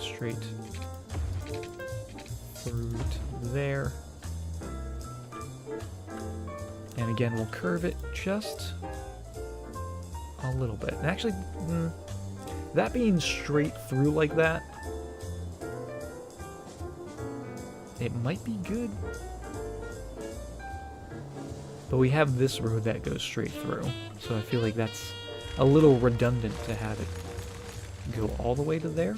Straight through to there. And again, we'll curve it just a little bit. And actually, that being straight through like that, it might be good. But we have this road that goes straight through, so I feel like that's a little redundant to have it go all the way to there.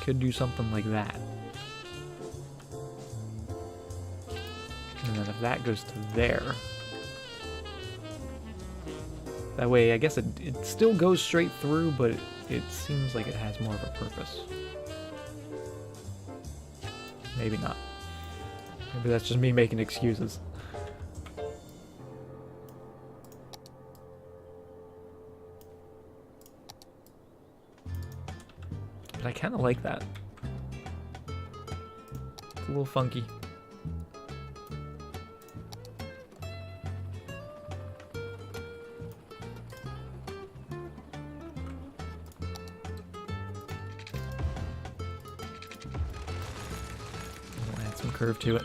Could do something like that. And then if that goes to there, that way I guess it still goes straight through, but it seems like it has more of a purpose. Maybe not. Maybe that's just me making excuses. But I kind of like that. It's a little funky. We'll add some curve to it.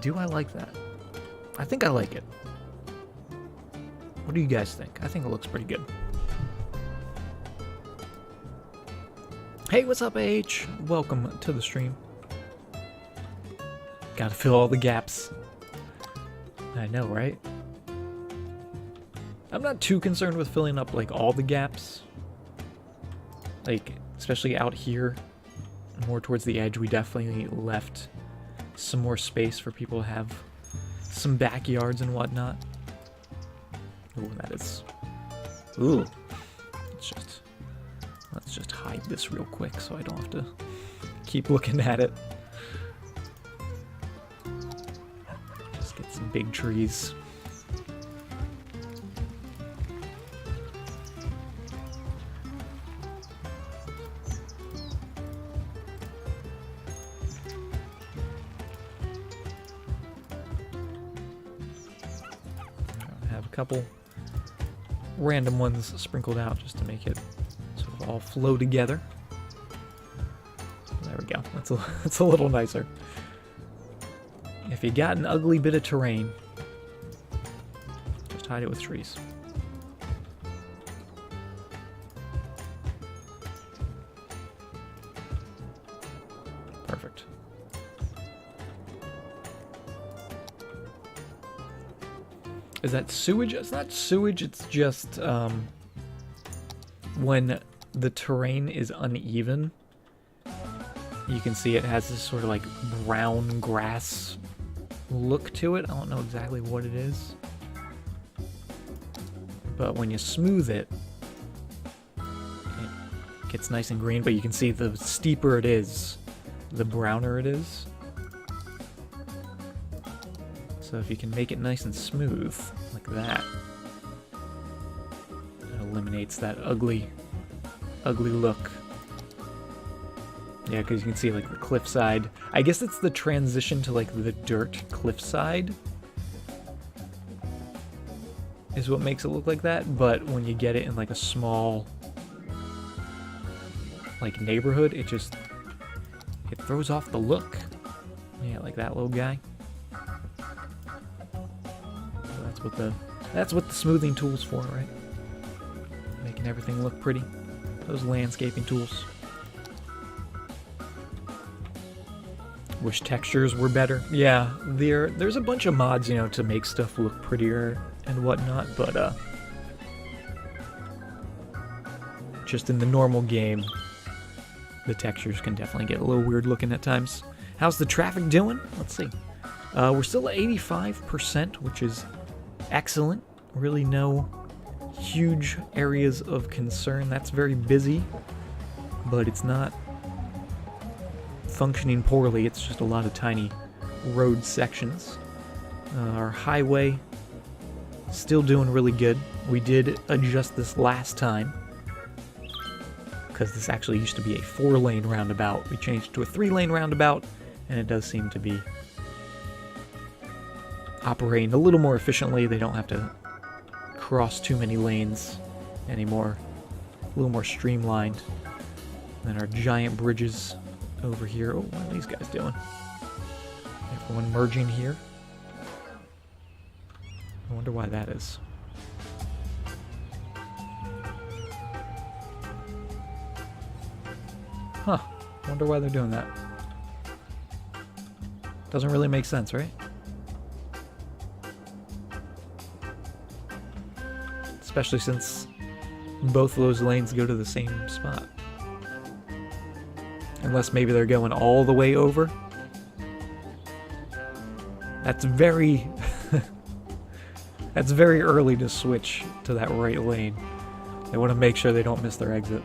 Do I like that? I think I like it. What do you guys think? I think it looks pretty good. Hey, what's up, AH? Welcome to the stream. Gotta fill all the gaps. I know, right? I'm not too concerned with filling up, like, all the gaps. Like, especially out here, more towards the edge, we definitely left some more space for people to have some backyards and whatnot. Ooh, that is... Ooh. Let's just hide this real quick so I don't have to keep looking at it. Just get some big trees. Couple random ones sprinkled out just to make it sort of all flow together. it's a little nicer. If you got an ugly bit of terrain, just hide it with trees. Perfect. Is that sewage? It's not sewage, it's just when the terrain is uneven, you can see it has this sort of like brown grass look to it. I don't know exactly what it is. But when you smooth it, it gets nice and green, but you can see the steeper it is, the browner it is. So if you can make it nice and smooth, like that, it eliminates that ugly look. Yeah, because you can see like the cliffside. I guess it's the transition to like the dirt cliffside is what makes it look like that, but when you get it in like a small like neighborhood, it throws off the look. Yeah, like that little guy. So that's what the smoothing tool's for, right? Making everything look pretty. Those landscaping tools. Wish textures were better. Yeah, there's a bunch of mods, you know, to make stuff look prettier and whatnot, but just in the normal game, the textures can definitely get a little weird looking at times. How's the traffic doing? Let's see. We're still at 85%, which is excellent. Really no huge areas of concern. That's very busy, but it's not functioning poorly. It's just a lot of tiny road sections. Our highway still doing really good. We did adjust this last time because this actually used to be a 4-lane roundabout. We changed to a 3-lane roundabout, and it does seem to be operating a little more efficiently. They don't have to cross too many lanes anymore. A little more streamlined. Then our giant bridges over here. Oh, what are these guys doing? Everyone merging here. I wonder why that is. Huh. Wonder why they're doing that. Doesn't really make sense, right? Especially since both of those lanes go to the same spot. Unless maybe they're going all the way over. That's very... that's very early to switch to that right lane. They want to make sure they don't miss their exit.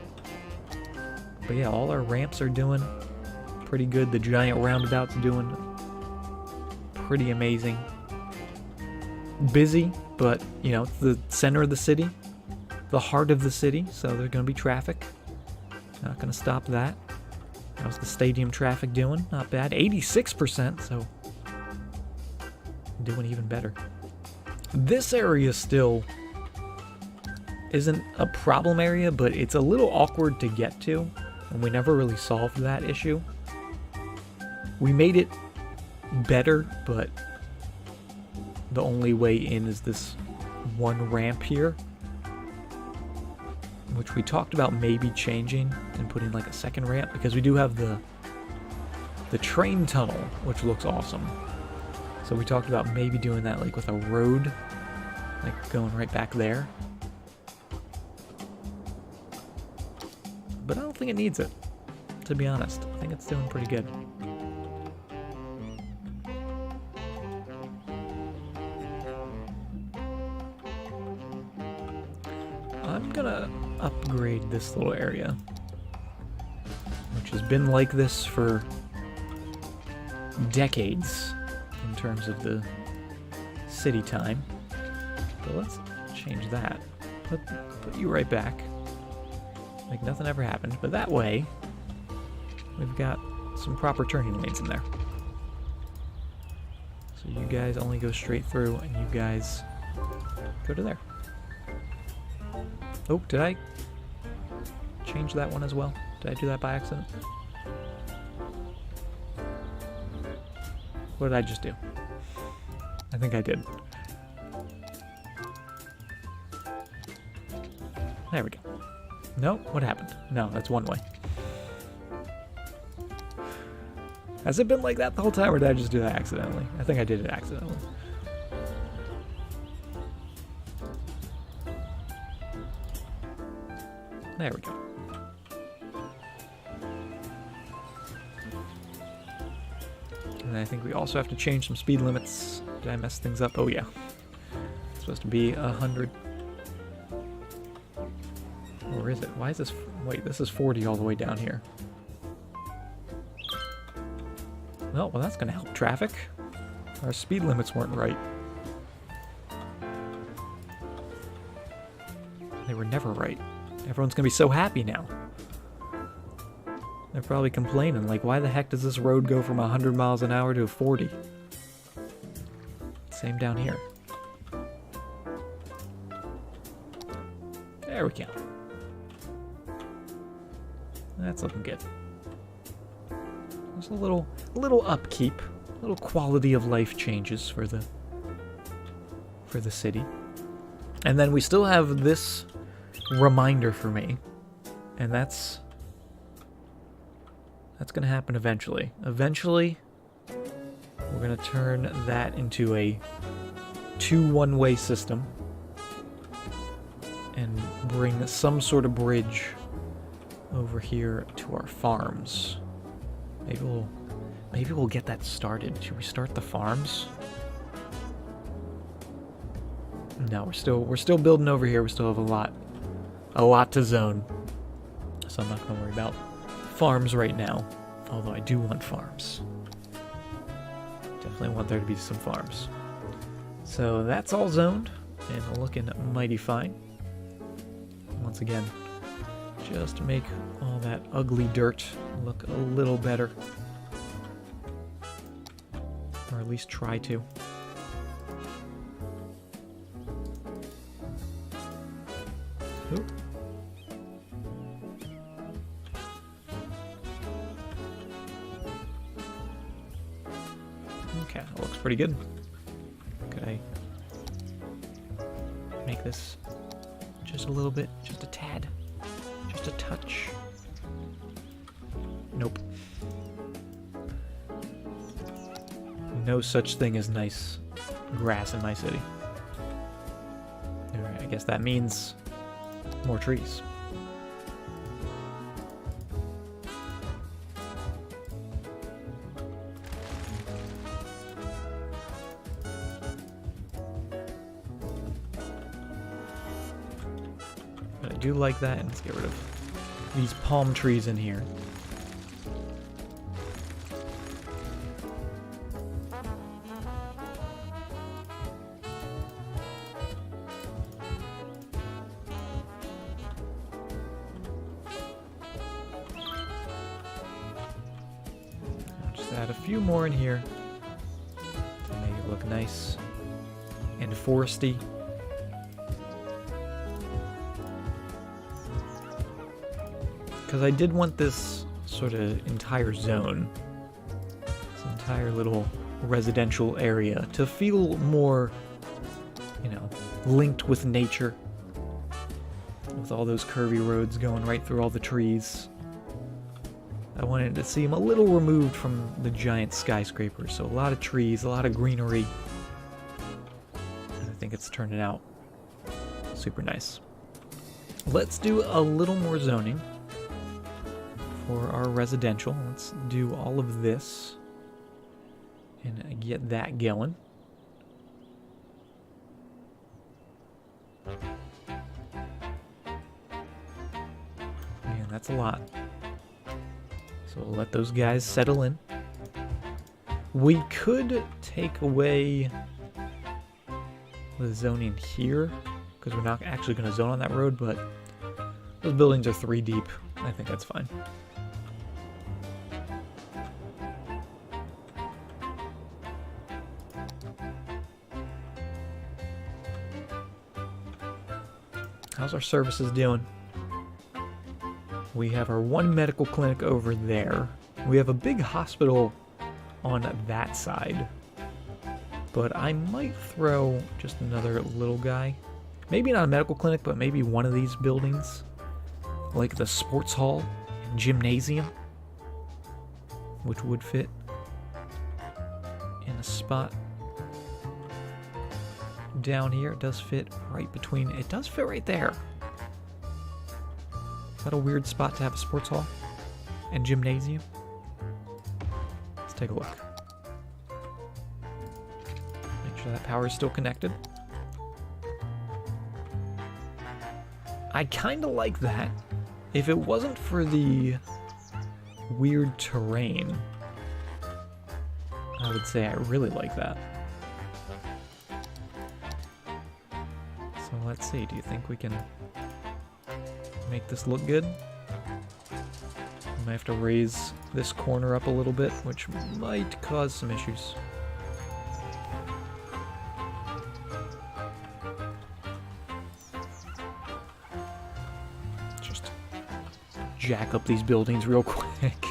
But yeah, all our ramps are doing pretty good. The giant roundabout's doing pretty amazing. Busy, but, you know, it's the center of the city. The heart of the city, so there's going to be traffic. Not going to stop that. How's the stadium traffic doing? Not bad. 86%, so doing even better. This area still isn't a problem area, but it's a little awkward to get to, and we never really solved that issue. We made it better, but the only way in is this one ramp here, which we talked about maybe changing and putting like a second ramp, because we do have the train tunnel, which looks awesome. So we talked about maybe doing that like with a road, like going right back there. But I don't think it needs it, to be honest. I think it's doing pretty good. I'm gonna upgrade this little area, which has been like this for decades in terms of the city time. But let's change that. Put you right back. Like nothing ever happened. But that way, we've got some proper turning lanes in there. So you guys only go straight through, and you guys go to there. Oh, did I change that one as well? Did I do that by accident? What did I just do? I think I did. There we go. No, what happened? No, that's one way. Has it been like that the whole time, or did I just do that accidentally? I think I did it accidentally. There we go. And I think we also have to change some speed limits. Did I mess things up? Oh yeah. It's supposed to be 100. Or is it? Why is this? Wait, this is 40 all the way down here. Well, that's going to help traffic. Our speed limits weren't right. They were never right. Everyone's going to be so happy now. They're probably complaining, like, why the heck does this road go from 100 miles an hour to 40? Same down here. There we go. That's looking good. There's a little upkeep, little quality of life changes for the city. And then we still have this reminder for me, and that's going to happen eventually. Eventually, we're going to turn that into a 2 one-way system and bring some sort of bridge over here to our farms. Maybe we'll get that started. Should we start the farms? No, we're still building over here. We still have a lot to zone. So I'm not going to worry about farms right now. Although I do want farms. Definitely want there to be some farms. So that's all zoned and looking mighty fine. Once again, just to make all that ugly dirt look a little better. Or at least try to. Oop. Okay, that looks pretty good. Could I make this just a little bit, just a tad, just a touch? Nope. No such thing as nice grass in my city. Alright, I guess that means more trees. But I do like that, and let's get rid of these palm trees in here. Add a few more in here to make it look nice and foresty. Because I did want this sort of entire zone, this entire little residential area, to feel more, you know, linked with nature. With all those curvy roads going right through all the trees. I wanted to seem a little removed from the giant skyscrapers, so a lot of trees, a lot of greenery. And I think it's turning out super nice. Let's do a little more zoning for our residential. Let's do all of this and get that going. Man, that's a lot. So we'll let those guys settle in. We could take away the zoning here, because we're not actually going to zone on that road, but those buildings are 3 deep. I think that's fine. How's our services doing? We have our 1 medical clinic over there. We have a big hospital on that side. But I might throw just another little guy. Maybe not a medical clinic, but maybe one of these buildings. Like the sports hall and gymnasium. Which would fit in a spot down here. It does fit right between... It does fit right there. Is that a weird spot to have a sports hall and gymnasium? Let's take a look. Make sure that power is still connected. I kind of like that. If it wasn't for the weird terrain, I would say I really like that. So let's see, do you think we can make this look good? I might have to raise this corner up a little bit, which might cause some issues. Just jack up these buildings real quick.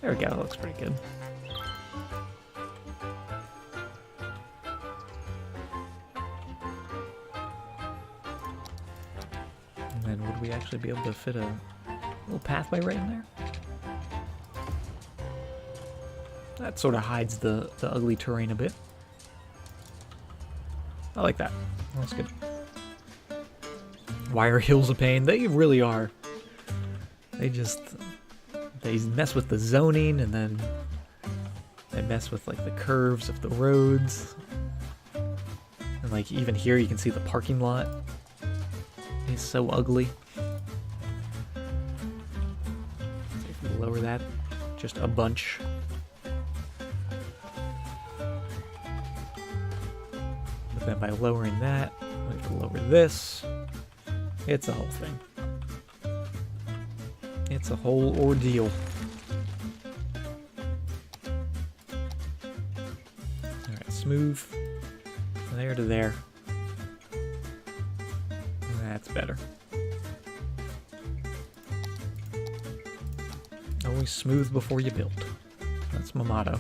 There we go, that looks pretty good. And then would we actually be able to fit a little pathway right in there? That sort of hides the ugly terrain a bit. I like that. That's good. Why are hills a pain? They really are. They mess with the zoning, and then they mess with like the curves of the roads. And like even here you can see the parking lot. It's so ugly. So if we lower that just a bunch. But then by lowering that, we have to lower this. It's a whole thing. It's a whole ordeal. Alright, smooth. There to there. That's better. Always smooth before you build. That's my motto.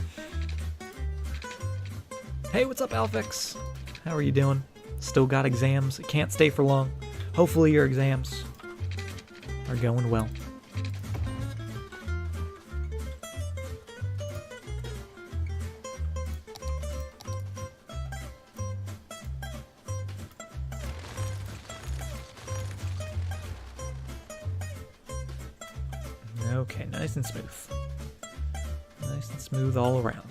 Hey, what's up, Alfix? How are you doing? Still got exams? Can't stay for long. Hopefully your exams are going well. Okay, nice and smooth. Nice and smooth all around.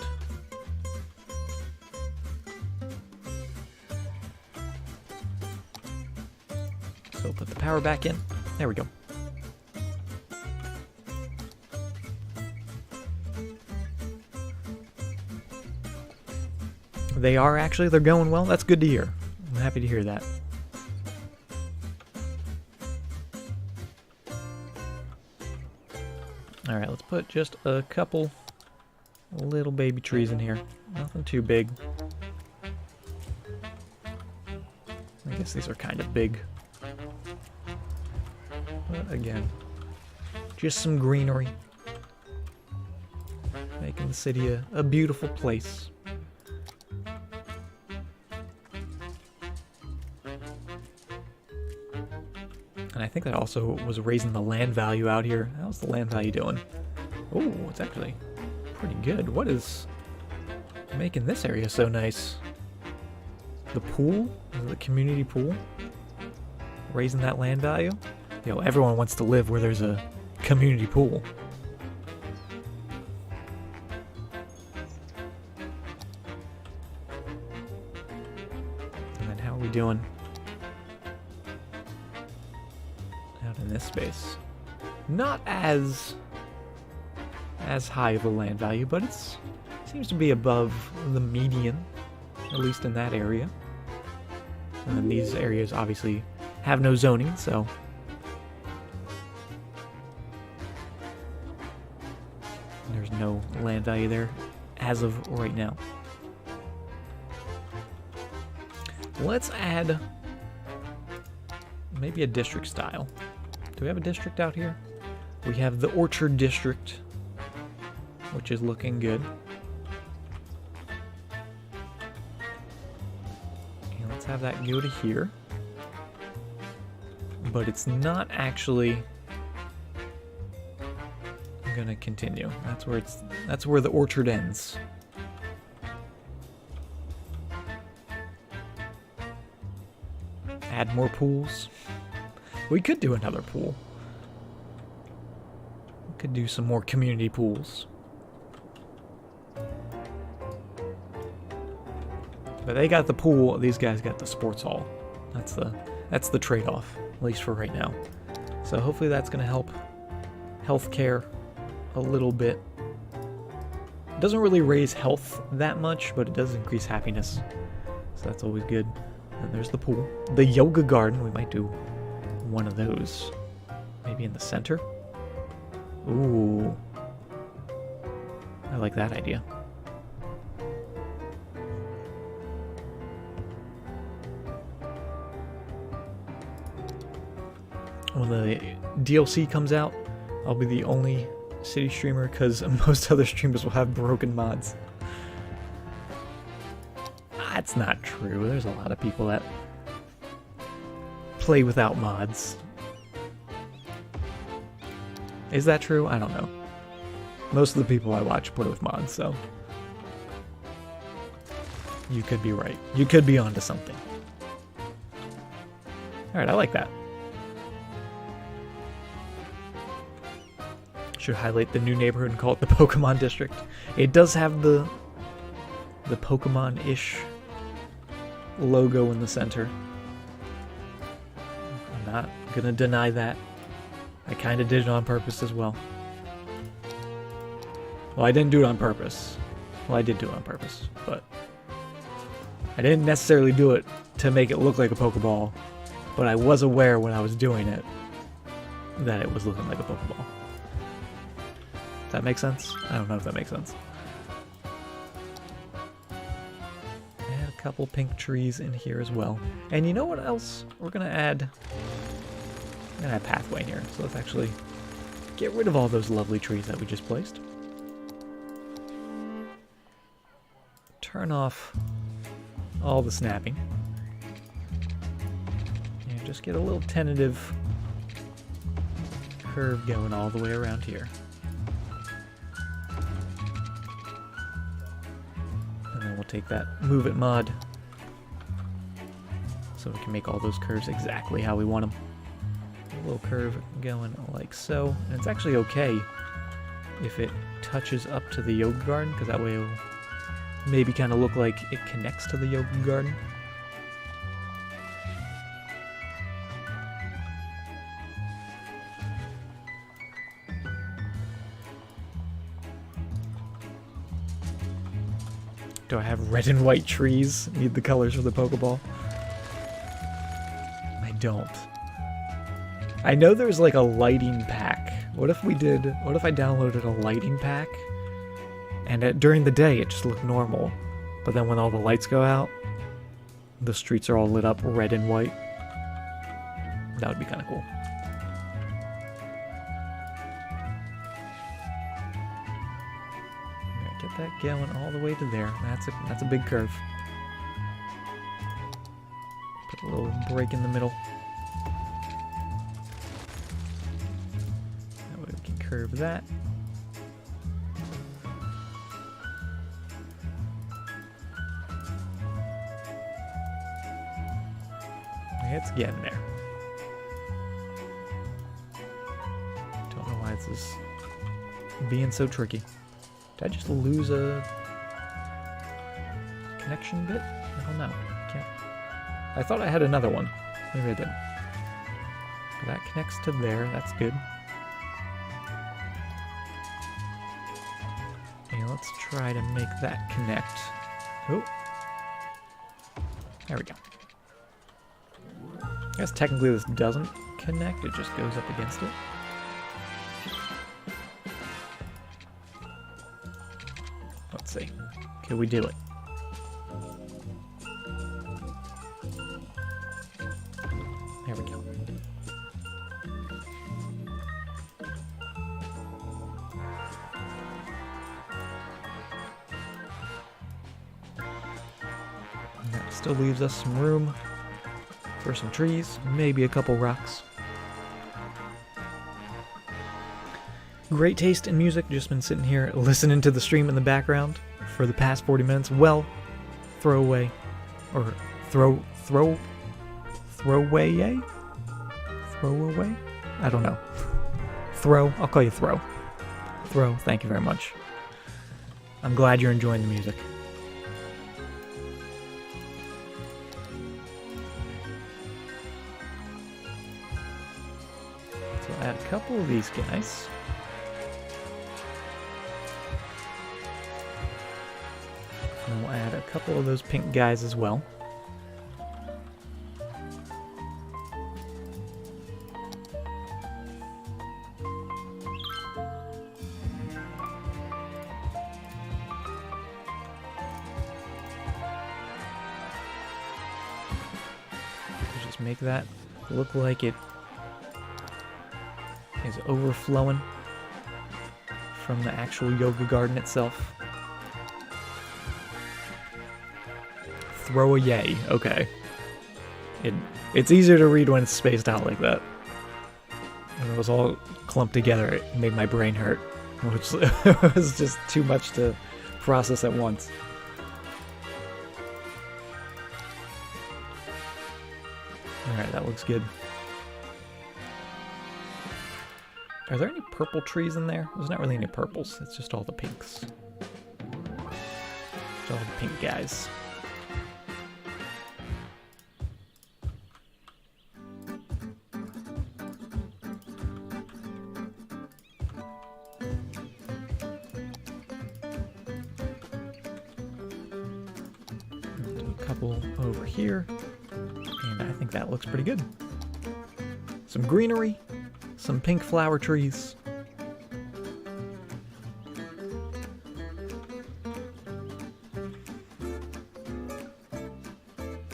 So put the power back in. There we go. They are actually, they're going well. That's good to hear. I'm happy to hear that. Alright, let's put just a couple little baby trees in here. Nothing too big. I guess these are kind of big. But again, just some greenery. Making the city a beautiful place. And I think that also was raising the land value out here. How's the land value doing? Oh, it's actually pretty good. What is making this area so nice? The pool? Is it the community pool? Raising that land value? Yo, everyone wants to live where there's a community pool. And then how are we doing out in this space? Not as high of a land value, but it seems to be above the median, at least in that area. And then these areas obviously have no zoning, so there's no land value there as of right now. Let's add maybe a district style. Do we have a district out here? We have the Orchard District. which is looking good. Okay, let's have that go to here. But it's not actually gonna continue. That's where the orchard ends. Add more pools. We could do another pool. We could do some more community pools. But they got the pool, these guys got the sports hall. That's the trade-off, at least for right now. So hopefully that's gonna help healthcare a little bit. It doesn't really raise health that much, but it does increase happiness. So that's always good. And there's the pool. The yoga garden, we might do one of those. Maybe in the center. Ooh. I like that idea. When the DLC comes out, I'll be the only city streamer because most other streamers will have broken mods. That's not true. There's a lot of people that play without mods. Is that true? I don't know. Most of the people I watch play with mods, so you could be right. You could be onto something. Alright, I like that. Should highlight the new neighborhood and call it the Pokemon District. It does have the Pokemon-ish logo in the center. I'm not gonna deny that. I kinda did it on purpose as well. Well, I didn't do it on purpose. Well, I did do it on purpose, but I didn't necessarily do it to make it look like a Pokeball, but I was aware when I was doing it that it was looking like a Pokeball. Does that make sense? I don't know if that makes sense. Add a couple pink trees in here as well. And you know what else? We're gonna add pathway here. So let's actually get rid of all those lovely trees that we just placed. Turn off all the snapping. And just get a little tentative curve going all the way around here. And then we'll take that Move It mod so we can make all those curves exactly how we want them. A little curve going like so. And it's actually okay if it touches up to the yoga garden, because that way it'll maybe kind of look like it connects to the yoga garden. Do I have red and white trees? Need the colors for the Pokeball? I don't. I know there's like a lighting pack. What if I downloaded a lighting pack and during the day it just looked normal, but then when all the lights go out, the streets are all lit up red and white? That would be kind of cool. Alright, get that going all the way to there. That's a big curve. Put a little break in the middle. Curve that. It's getting there. Don't know why this is being so tricky. Did I just lose a connection bit? I don't know. Can't. I thought I had another one. Maybe I didn't. But that connects to there. That's good. Let's try to make that connect. Oh. There we go. I guess technically this doesn't connect, it just goes up against it. Let's see. Can we do it? There we go. Still leaves us some room for some trees, maybe a couple rocks. Great taste in music. Just been sitting here listening to the stream in the background for the past 40 minutes. Well, throwaway. Or throwaway? Throwaway? I don't know. I'll call you Throw. Throw, thank you very much. I'm glad you're enjoying the music. So I'll add a couple of these guys. And we'll add a couple of those pink guys as well. Just make that look like it is overflowing from the actual yoga garden itself. Throw a yay. Okay. It's easier to read when it's spaced out like that. When it was all clumped together, it made my brain hurt, which was just too much to process at once. Alright, that looks good. Are there any purple trees in there? There's not really any purples, it's just all the pinks. Just all the pink guys. Over here, and I think that looks pretty good. Some greenery, some pink flower trees.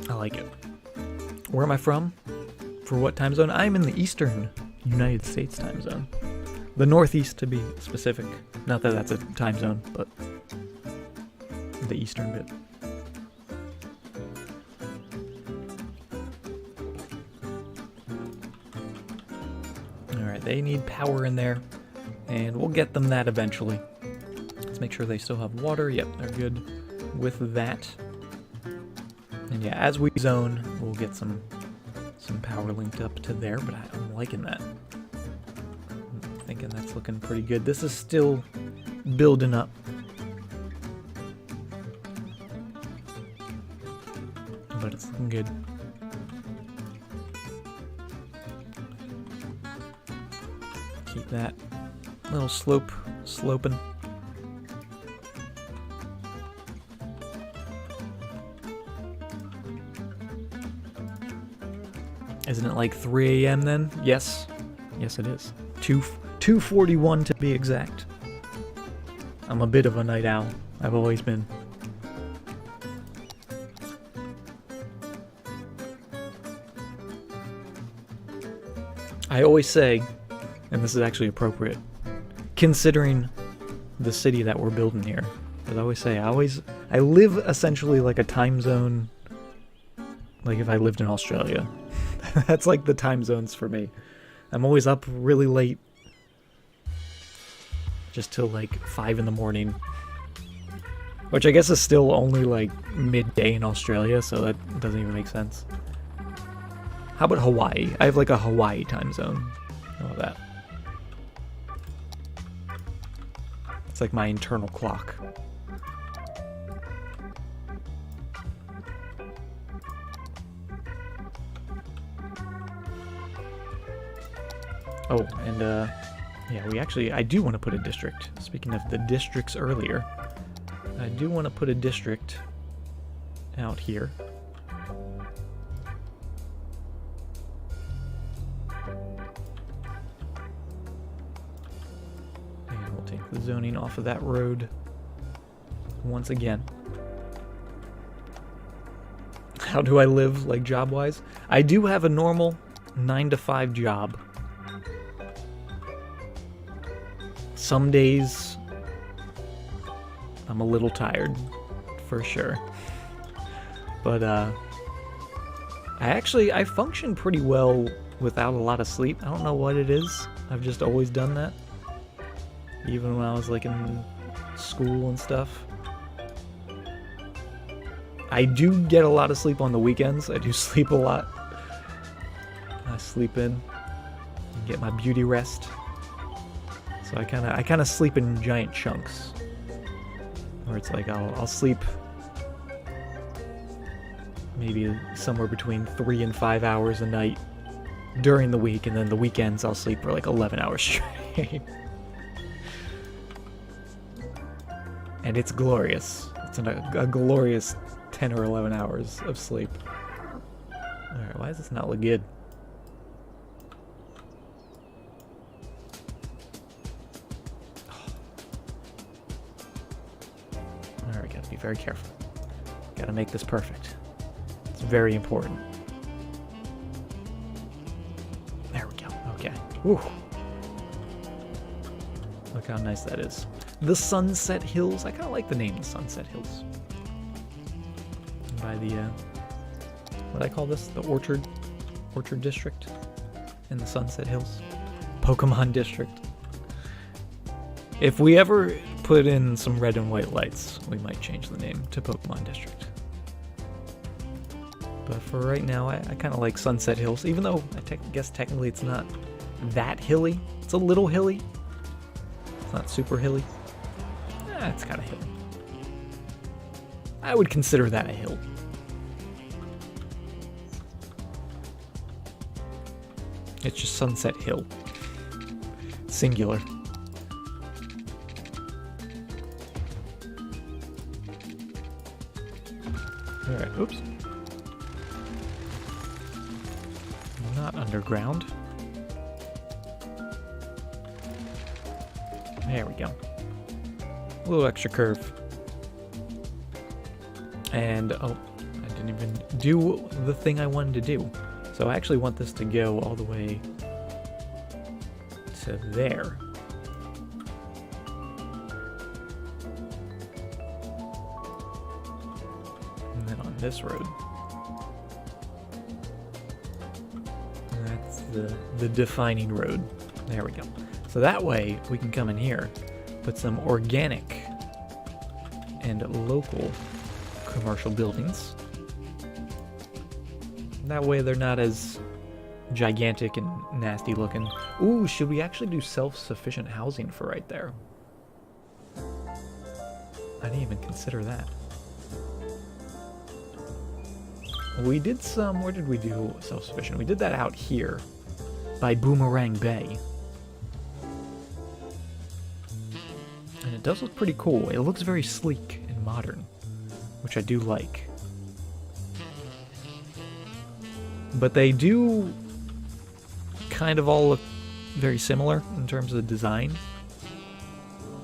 I like it. Where am I from? For what time zone? I'm in the Eastern United States time zone. The Northeast to be specific. Not that that's a time zone, but the Eastern bit. They need power in there, and we'll get them that eventually. Let's make sure they still have water. Yep, they're good with that. And yeah, as we zone, we'll get some power linked up to there, but I'm liking that. I'm thinking that's looking pretty good. This is still building up. But it's looking good. Keep that little sloping. Isn't it like 3 a.m. then? Yes. Yes, it is. 2:41 to be exact. I'm a bit of a night owl. I've always been. I always say, and this is actually appropriate, considering the city that we're building here. As I always say, I live essentially like a time zone, like if I lived in Australia. That's like the time zones for me. I'm always up really late, just till like 5 in the morning, which I guess is still only like midday in Australia, so that doesn't even make sense. How about Hawaii? I have like a Hawaii time zone. How about that? It's like my internal clock. Oh, and yeah, I do want to put a district. Speaking of the districts earlier, I do want to put a district out here. And we'll take the zoning off of that road once again. How do I live, like, job-wise? I do have a normal 9-to-5 job. Some days I'm a little tired, for sure. But I function pretty well without a lot of sleep. I don't know what it is. I've just always done that. Even when I was like in school and stuff. I do get a lot of sleep on the weekends. I do sleep a lot. I sleep in, get my beauty rest. So I kind of sleep in giant chunks. Where it's like I'll sleep maybe somewhere between 3 and 5 hours a night during the week, and then the weekends I'll sleep for like 11 hours straight. And it's glorious. It's a glorious 10 or 11 hours of sleep. Alright, why does this not look good? Alright, gotta be very careful. Gotta make this perfect. It's very important. There we go. Okay. Whew. Look how nice that is. The Sunset Hills. I kind of like the name, the Sunset Hills. By the, what do I call this? The Orchard District in the Sunset Hills. Pokemon District. If we ever put in some red and white lights, we might change the name to Pokemon District. But for right now, I kind of like Sunset Hills, even though I guess technically it's not that hilly. It's a little hilly. It's not super hilly. It's kind of hilly. I would consider that a hill. It's just Sunset Hill. Singular. Alright, oops. Not underground. There we go. A little extra curve. And, oh, I didn't even do the thing I wanted to do. So I actually want this to go all the way to there. And then on this road. That's the defining road. There we go. So that way we can come in here, put some organic and local commercial buildings. That way they're not as gigantic and nasty looking. Ooh, should we actually do self-sufficient housing for right there? I didn't even consider that. We did some, where did we do self-sufficient? We did that out here by Boomerang Bay. And it does look pretty cool. It looks very sleek and modern, which I do like. But they do kind of all look very similar in terms of design.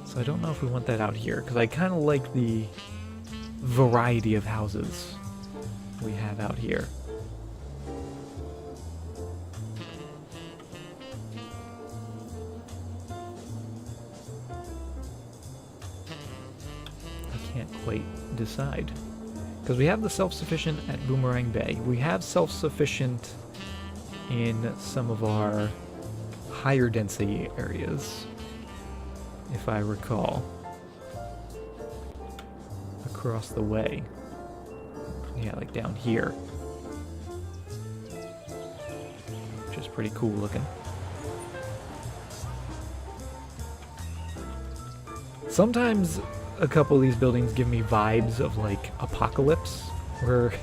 So I don't know if we want that out here, because I kind of like the variety of houses we have out here. I can't quite decide. Because we have the self-sufficient at Boomerang Bay. We have self-sufficient in some of our higher density areas, if I recall. Across the way. Yeah, like down here. Which is pretty cool looking. Sometimes a couple of these buildings give me vibes of like Apocalypse, where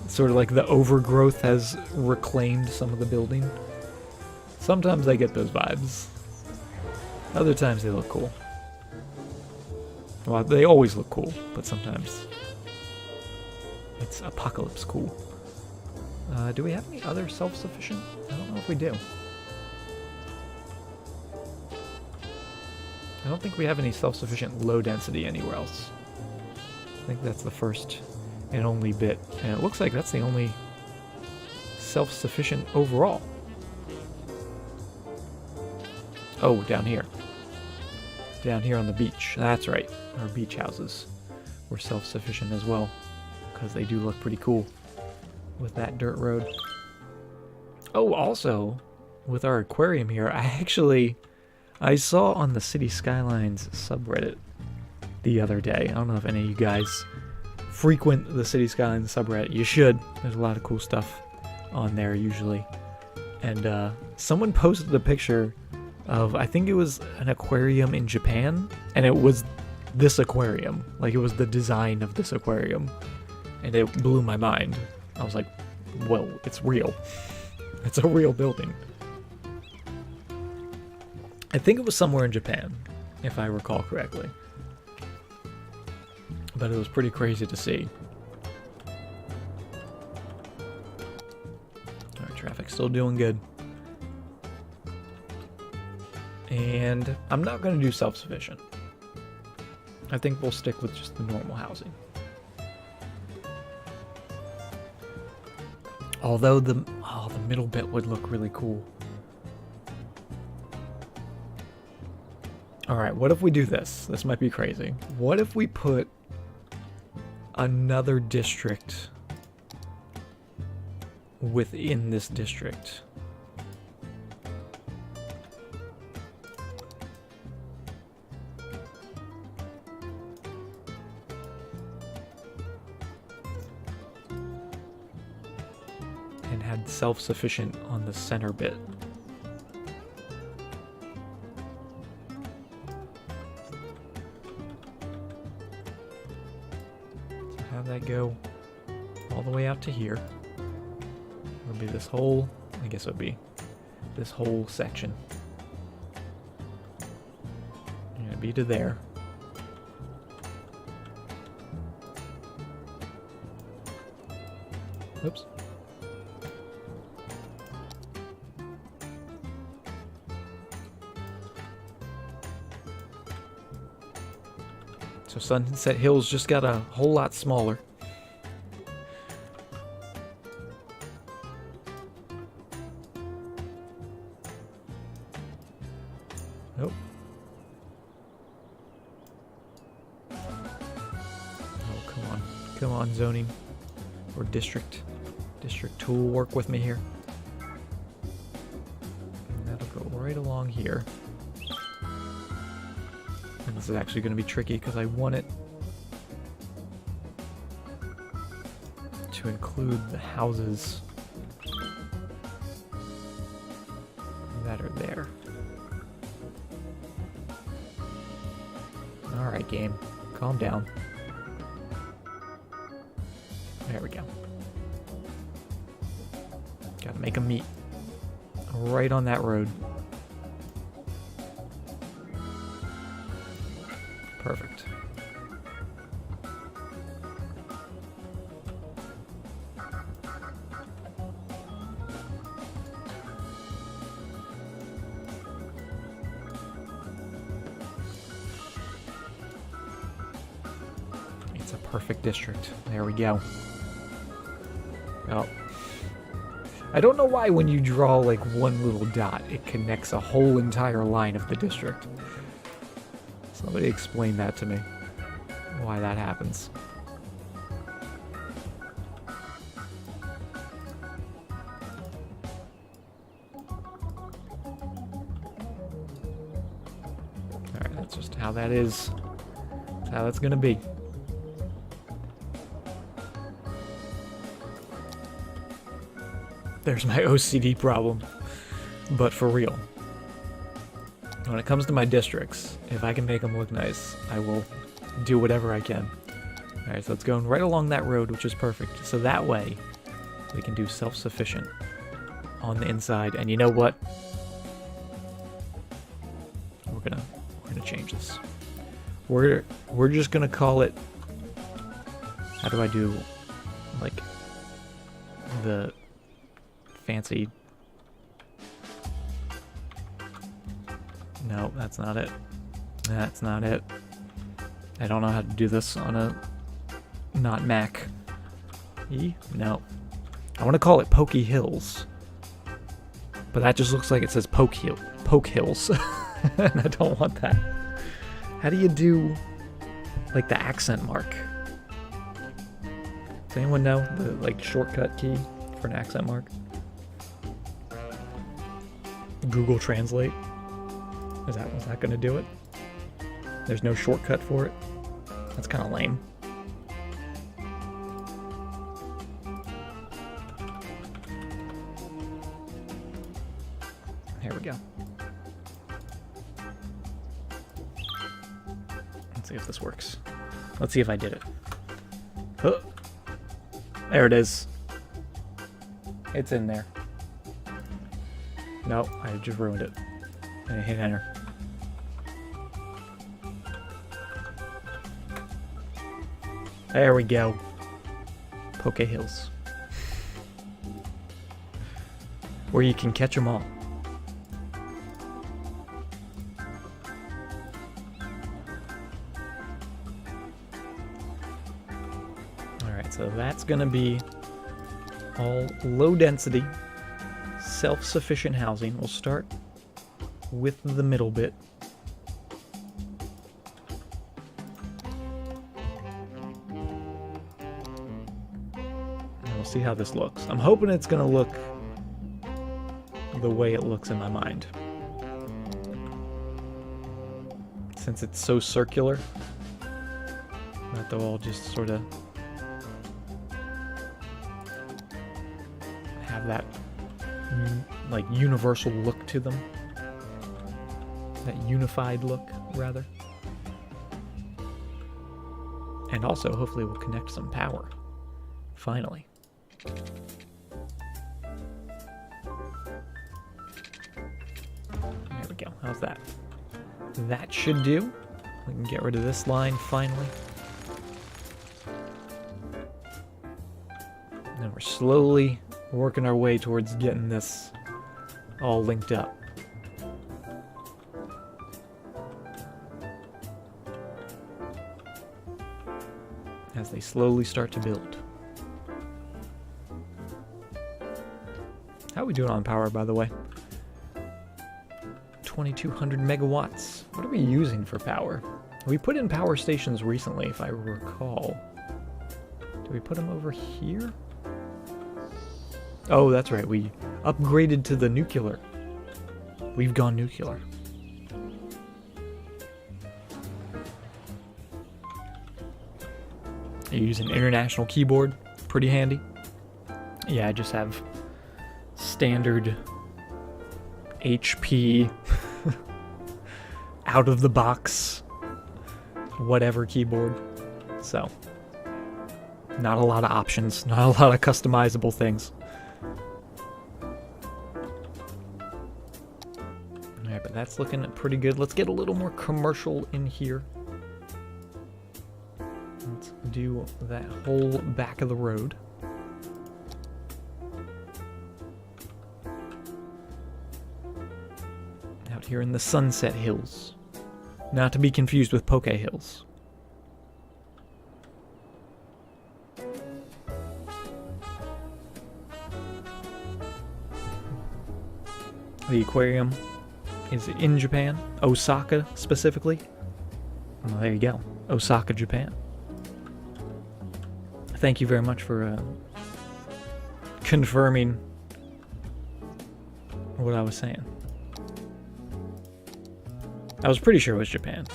sort of like the overgrowth has reclaimed some of the building. Sometimes I get those vibes. Other times they look cool. Well, they always look cool, but sometimes it's Apocalypse cool. Do we have any other self-sufficient? I don't know if we do. I don't think we have any self-sufficient low density anywhere else. I think that's the first and only bit. And it looks like that's the only self-sufficient overall. Oh, down here. Down here on the beach. That's right. Our beach houses were self-sufficient as well. because they do look pretty cool with that dirt road. Oh, also, with our aquarium here, I saw on the City Skylines subreddit the other day. I don't know if any of you guys frequent the City Skylines subreddit. You should. There's a lot of cool stuff on there usually. And someone posted a picture of, I think it was an aquarium in Japan, and it was this aquarium. Like, it was the design of this aquarium. And it blew my mind. I was like, whoa, it's real. It's a real building. I think it was somewhere in Japan, if I recall correctly. But it was pretty crazy to see. Alright, traffic's still doing good. And I'm not going to do self-sufficient. I think we'll stick with just the normal housing. Although the middle bit would look really cool. Alright, what if we do this? This might be crazy. What if we put another district within this district? And had self-sufficient on the center bit. So have that go all the way out to here. It'll be this whole, I guess it would be this whole section. And it'd be to there. Oops. So Sunset Hills just got a whole lot smaller. Nope. Oh, come on. Come on, zoning. Or district. District tool, work with me here. And that'll go right along here. And this is actually going to be tricky because I want it to include the houses that are there. Alright, game. Calm down. There we go. Gotta make them meet. Right on that road. Perfect. It's a perfect district. There we go. Oh. I don't know why when you draw like one little dot, it connects a whole entire line of the district. Somebody explain that to me. Why that happens. Alright, that's just how that is. That's how that's gonna be. There's my OCD problem. But for real. When it comes to my districts, if I can make them look nice, I will do whatever I can. Alright, so it's going right along that road, which is perfect. So that way, we can do self-sufficient on the inside. And you know what? We're gonna change this. We're just gonna call it. How do I do like the fancy? No, that's not it. That's not it. I don't know how to do this on a not Mac. No. I want to call it Pokey Hills. But that just looks like it says Poke Hills. And I don't want that. How do you do like the accent mark? Does anyone know the like shortcut key for an accent mark? Google Translate. Was that gonna do it? There's no shortcut for it? That's kind of lame. There we go. Let's see if this works. Let's see if I did it. Huh. There it is. It's in there. No, I just ruined it. I hit enter. There we go. Poke Hills. Where you can catch them all. Alright, so that's gonna be all low density, self-sufficient housing. We'll start with the middle bit. And we'll see how this looks. I'm hoping it's gonna look the way it looks in my mind. Since it's so circular, that they'll all just sort of have that like universal look to them. That unified look, rather. And also, hopefully we'll connect some power. Finally. There we go. How's that? That should do. We can get rid of this line, finally. And then we're slowly working our way towards getting this all linked up. As they slowly start to build. How are we doing on power, by the way? 2,200 megawatts. What are we using for power? We put in power stations recently, if I recall. Did we put them over here? Oh, that's right. We upgraded to the nuclear. We've gone nuclear. I use an international keyboard. Pretty handy. Yeah, I just have standard HP out of the box whatever keyboard. So, not a lot of options, not a lot of customizable things. Alright, but that's looking pretty good. Let's get a little more commercial in here. Let's do that whole back of the road. Out here in the Sunset Hills. Not to be confused with Poke Hills. The aquarium is in Japan, Osaka specifically. Well, there you go, Osaka, Japan. Thank you very much for confirming what I was saying. I was pretty sure it was Japan.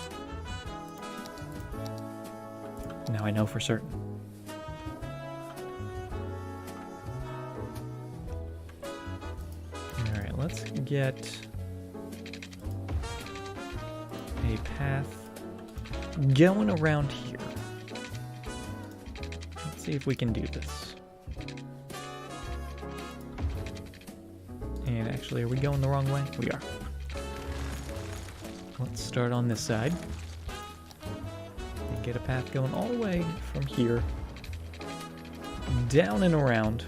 Now I know for certain. Alright, let's get a path going around here. Let's see if we can do this. And actually, are we going the wrong way? We are. Let's start on this side. And get a path going all the way from here down and around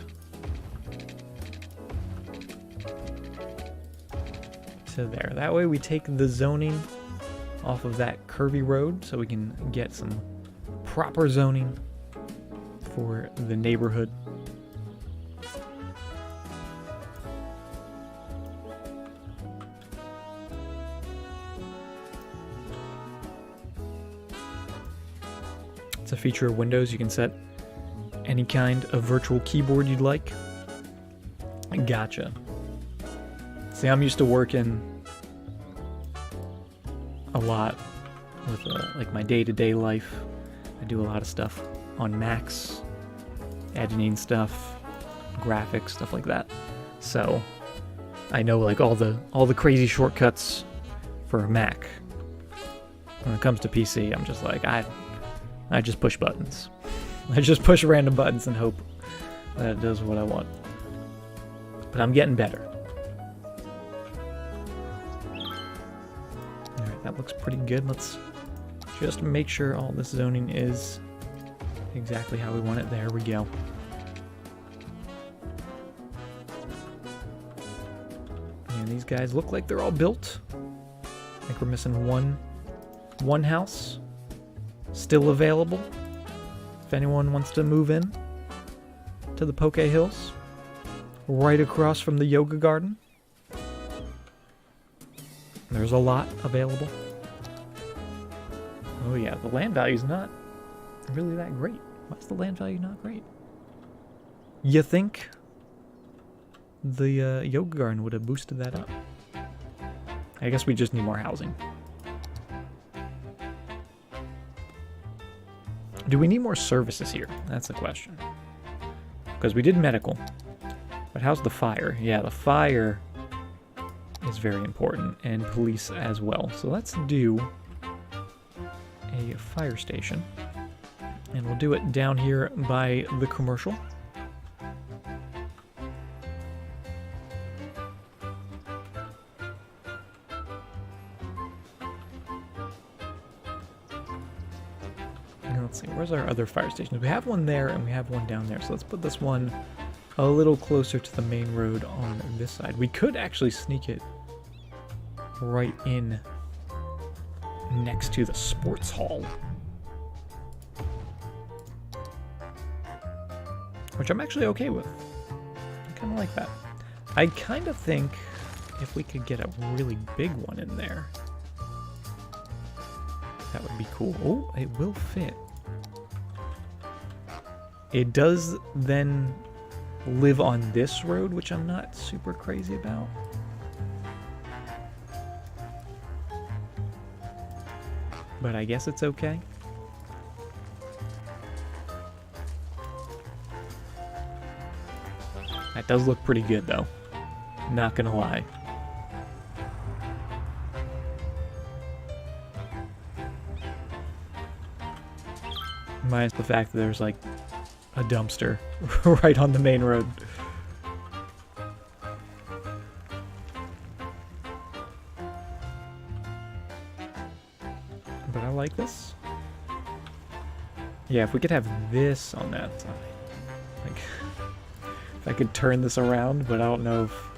to there. That way we take the zoning off of that curvy road so we can get some proper zoning for the neighborhood. It's a feature of Windows. You can set Any kind of virtual keyboard you'd like? Gotcha. See, I'm used to working a lot with like my day-to-day life. I do a lot of stuff on Macs, editing stuff, graphics, stuff like that. So I know like all the crazy shortcuts for a Mac. When it comes to PC, I'm just like I just push buttons. I just push random buttons and hope that it does what I want. But I'm getting better. Alright, that looks pretty good. Let's just make sure all this zoning is exactly how we want it. There we go. And these guys look like they're all built. I think we're missing one house still available. If anyone wants to move in to the Poke Hills, right across from the yoga garden, there's a lot available. Oh yeah, the land value's not really that great. Why is the land value not great? You think the yoga garden would have boosted that up? I guess we just need more housing. Do we need more services here? That's the question. Because we did medical. But how's the fire? Yeah, the fire is very important. And police as well. So let's do a fire station. And we'll do it down here by the commercial. Let's see, where's our other fire stations? We have one there and we have one down there. So let's put this one a little closer to the main road on this side. We could actually sneak it right in next to the sports hall, which I'm actually okay with. I kind of like that. I kind of think if we could get a really big one in there, that would be cool. Oh, it will fit. It does then live on this road, which I'm not super crazy about. But I guess it's okay. That does look pretty good though. Not gonna lie. Minus the fact that there's like a dumpster right on the main road. But I like this. Yeah, if we could have this on that side. Like, if I could turn this around, but I don't know if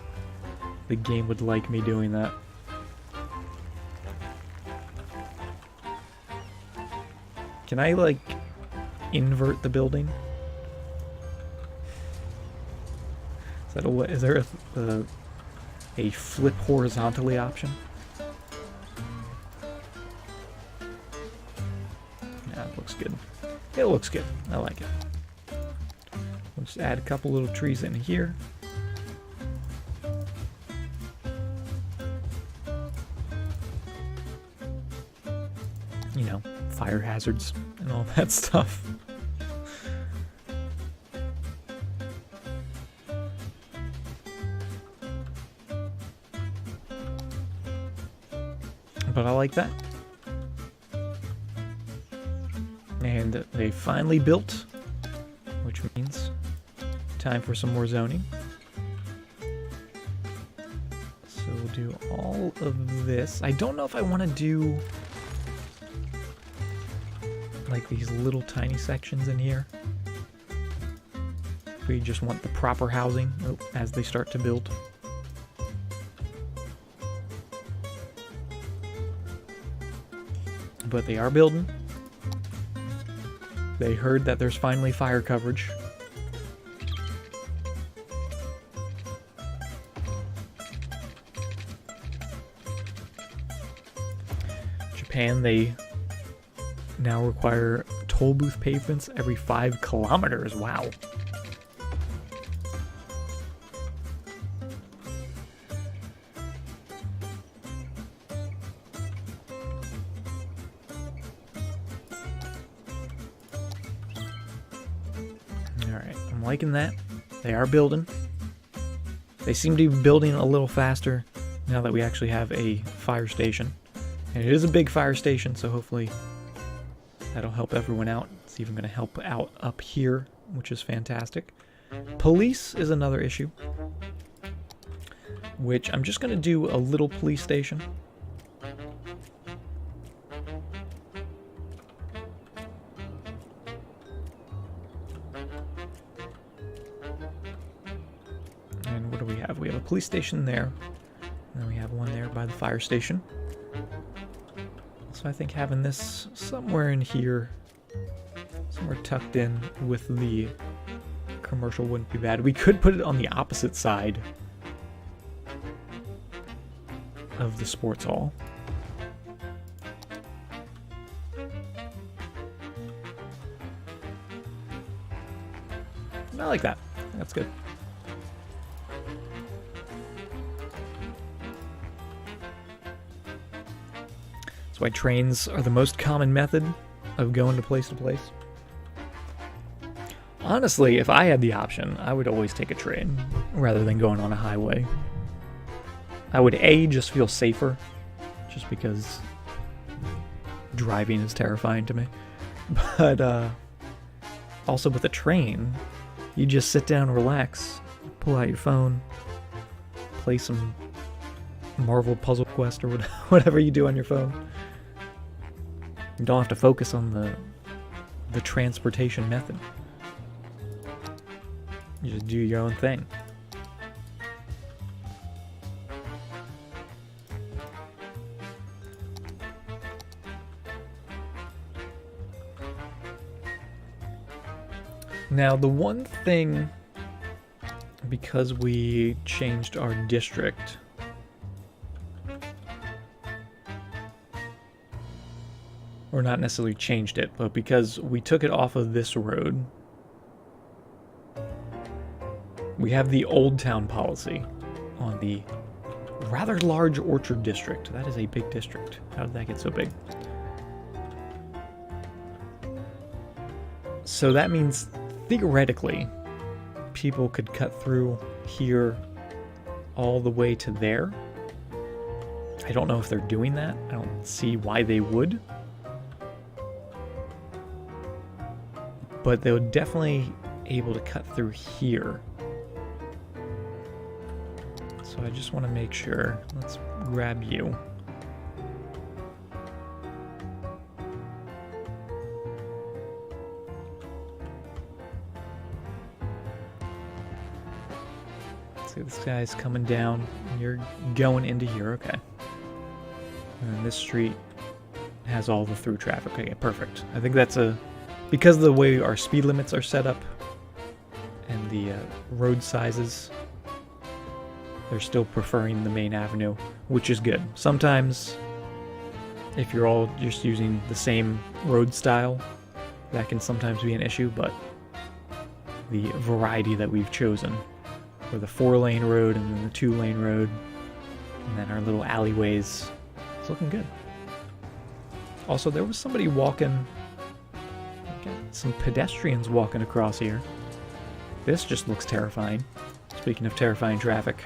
the game would like me doing that. Can I, like, invert the building? Is there a flip horizontally option? Yeah, it looks good. It looks good. I like it. We'll just add a couple little trees in here. You know, fire hazards and all that stuff. But I like that. And they finally built, which means time for some more zoning. So we'll do all of this. I don't know if I want to do like these little tiny sections in here. We just want the proper housing as they start to build. But they are building. They heard that there's finally fire coverage. Japan, they now require toll booth pavements every 5 kilometers. Wow. Alright, I'm liking that. They are building. They seem to be building a little faster now that we actually have a fire station. And it is a big fire station, so hopefully that'll help everyone out. It's even going to help out up here, which is fantastic. Police is another issue, which I'm just going to do a little police station. And what do we have? We have a police station there. And then we have one there by the fire station. So I think having this somewhere in here, somewhere tucked in with the commercial wouldn't be bad. We could put it on the opposite side of the sports hall. I like that. That's good. That's why trains are the most common method of going to place. Honestly, if I had the option, I would always take a train rather than going on a highway. I would just feel safer, just because driving is terrifying to me. But also with a train, you just sit down, relax, pull out your phone, play some Marvel Puzzle Quest or whatever you do on your phone. You don't have to focus on the transportation method. You just do your own thing. Now, the one thing, because we changed our district, or not necessarily changed it, but because we took it off of this road, we have the Old Town policy on the rather large Orchard District. That is a big district. How did that get so big? So that means, theoretically, people could cut through here all the way to there. I don't know if they're doing that. I don't see why they would. But they would definitely able to cut through here. So I just want to make sure. Let's grab you. See, this guy's coming down. You're going into here, okay. And then this street has all the through traffic. Okay, perfect. I think that's because of the way our speed limits are set up and the road sizes, they're still preferring the main avenue, which is good. Sometimes, if you're all just using the same road style, that can sometimes be an issue, but the variety that we've chosen, for the 4-lane road and then the 2-lane road, and then our little alleyways, it's looking good. Also, there was somebody walking, some pedestrians walking across here. This just looks terrifying. Speaking of terrifying traffic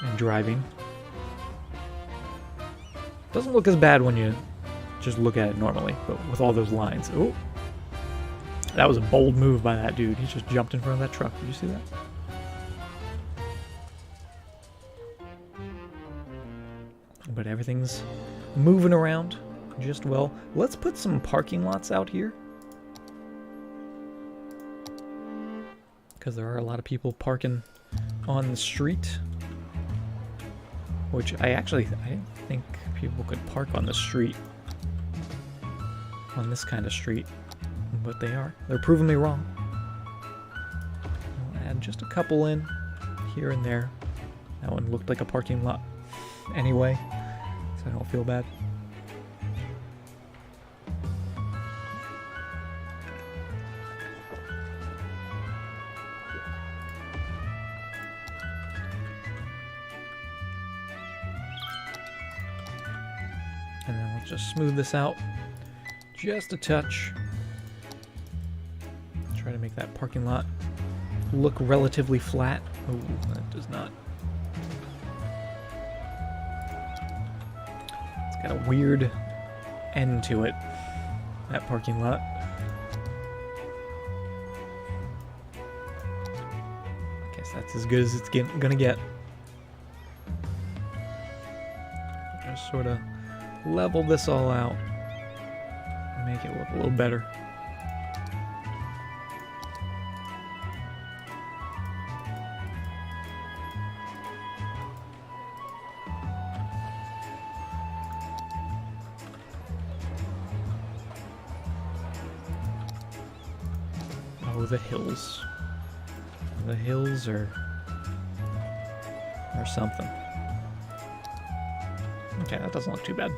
and driving. Doesn't look as bad when you just look at it normally, but with all those lines. Oh, that was a bold move by that dude. He just jumped in front of that truck. Did you see that? But everything's moving around just well. Let's put some parking lots out here, because there are a lot of people parking on the street, which I didn't think people could park on the street, on this kind of street, but they are. They're proving me wrong. I'll add just a couple in here and there. That one looked like a parking lot anyway, so I don't feel bad. And then let's just smooth this out just a touch. Try to make that parking lot look relatively flat. Oh, that does not. It's got a weird end to it, that parking lot. I guess that's as good as it's gonna get. Just sort of level this all out and make it look a little better. Oh, the hills. The hills are something. Okay, that doesn't look too bad.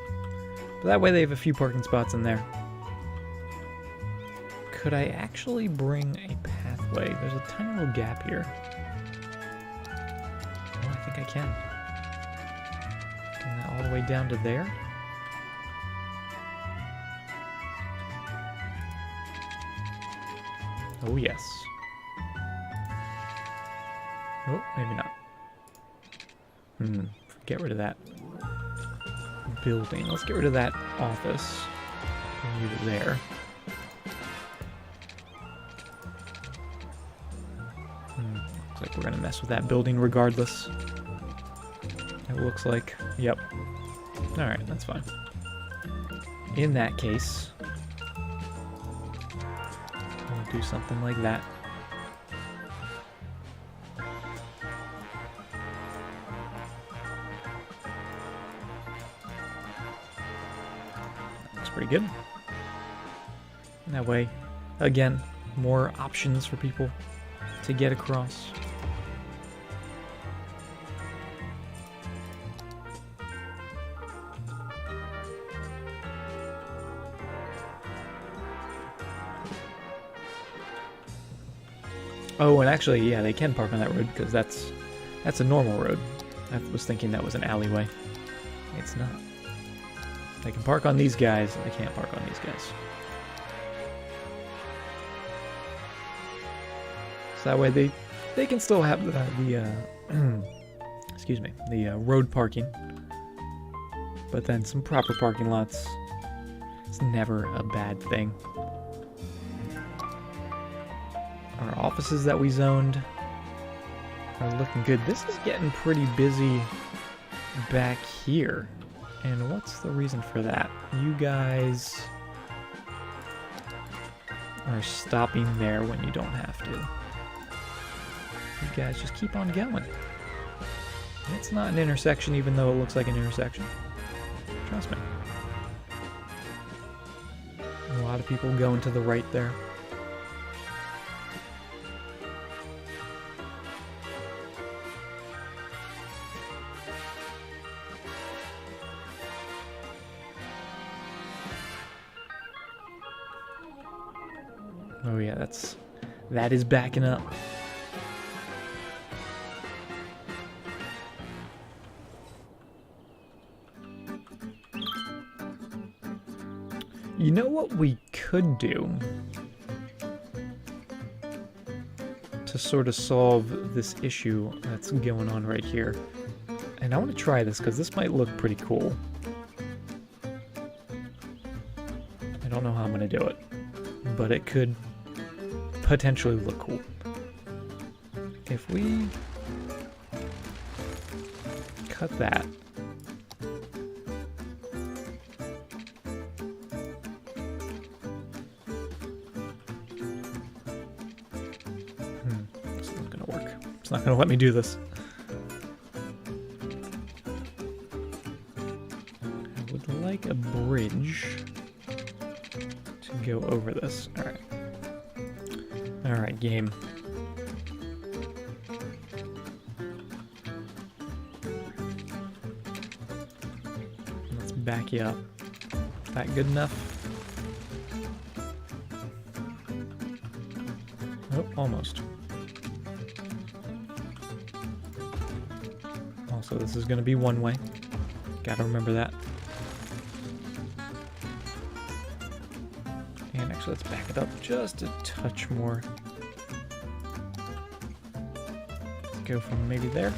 But that way they have a few parking spots in there. Could I actually bring a pathway? There's a tiny little gap here. Oh, I think I can. Bring that all the way down to there. Oh, yes. Oh, maybe not. Get rid of that building. Let's get rid of that office. Bring you to there. Looks like we're gonna mess with that building regardless. It looks like. Yep. Alright, that's fine. In that case, we'll do something like that. Pretty good. And that way, again, more options for people to get across. Oh, and actually, yeah, they can park on that road because that's a normal road. I was thinking that was an alleyway. It's not. They can park on these guys, they can't park on these guys. So that way they can still have the excuse me, the road parking. But then some proper parking lots. It's never a bad thing. Our offices that we zoned are looking good. This is getting pretty busy back here. And what's the reason for that? You guys are stopping there when you don't have to. You guys just keep on going. It's not an intersection even though it looks like an intersection. Trust me. A lot of people going to the right there. Oh yeah, that is backing up. You know what we could do to sort of solve this issue that's going on right here? And I want to try this because this might look pretty cool. I don't know how I'm going to do it, but it could potentially look cool. If we cut that, it's not gonna work. It's not gonna let me do this. I would like a bridge to go over this. All right. Alright, game. Let's back you up. Is that good enough? Oh, almost. Also, this is going to be one way. Gotta remember that. Actually, let's back it up just a touch more. Go from maybe there.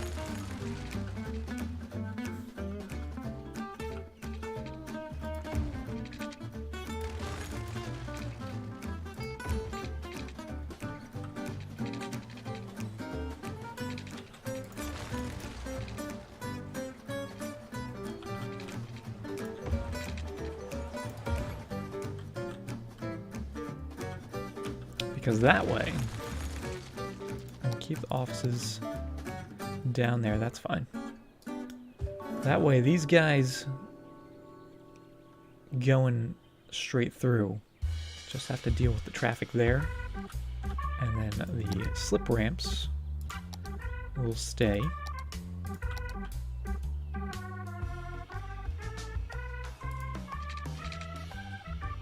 Because that way, I'll keep the offices down there, that's fine. That way, these guys going straight through just have to deal with the traffic there. And then the slip ramps will stay.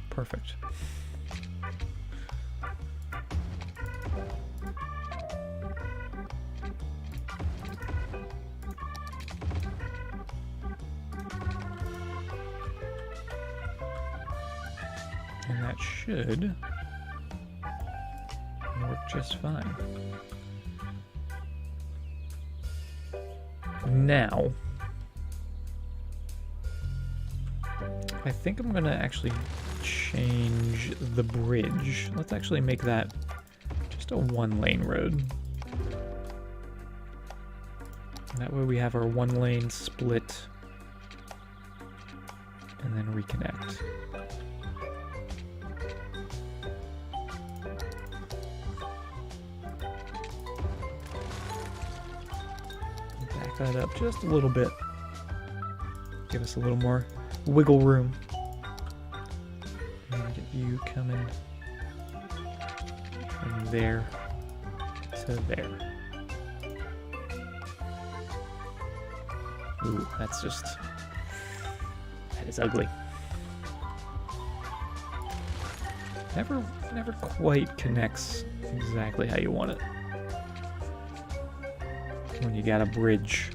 Perfect. And that should work just fine. Now, I think I'm gonna actually change the bridge. Let's actually make that just a one-lane road. That way we have our one-lane split and then reconnect. Back that up just a little bit. Give us a little more wiggle room. And get you coming from there to there. Ooh, that's just... that is ugly. Never quite connects exactly how you want it. When you got a bridge.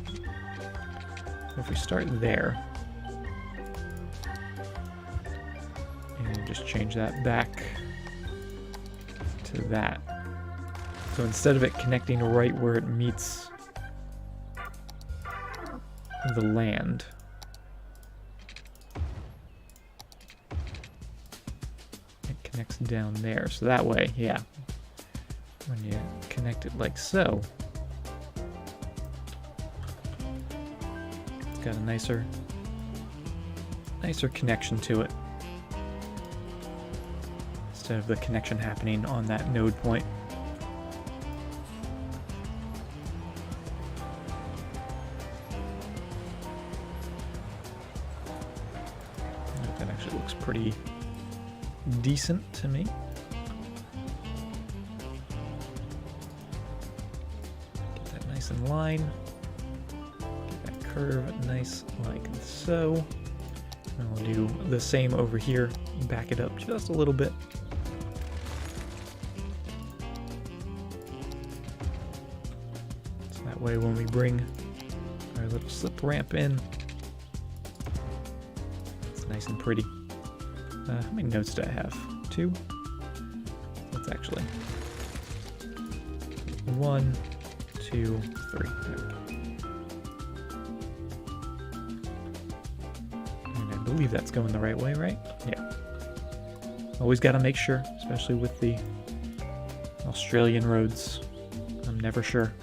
If we start there, and just change that back to that. So instead of it connecting right where it meets the land, it connects down there. So that way, yeah, when you connect it like so, it's got a nicer connection to it, instead of the connection happening on that node point. That actually looks pretty decent to me. Get that nice in line. Get that curve nice like so. And we'll do the same over here. Back it up just a little bit. So that way when we bring our little slip ramp in, it's nice and pretty. How many nodes do I have? 2? That's actually 1, 2, 3. There we go. And I believe that's going the right way, right? Yeah. Always got to make sure, especially with the Australian roads. I'm never sure.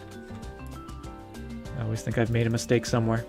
I always think I've made a mistake somewhere.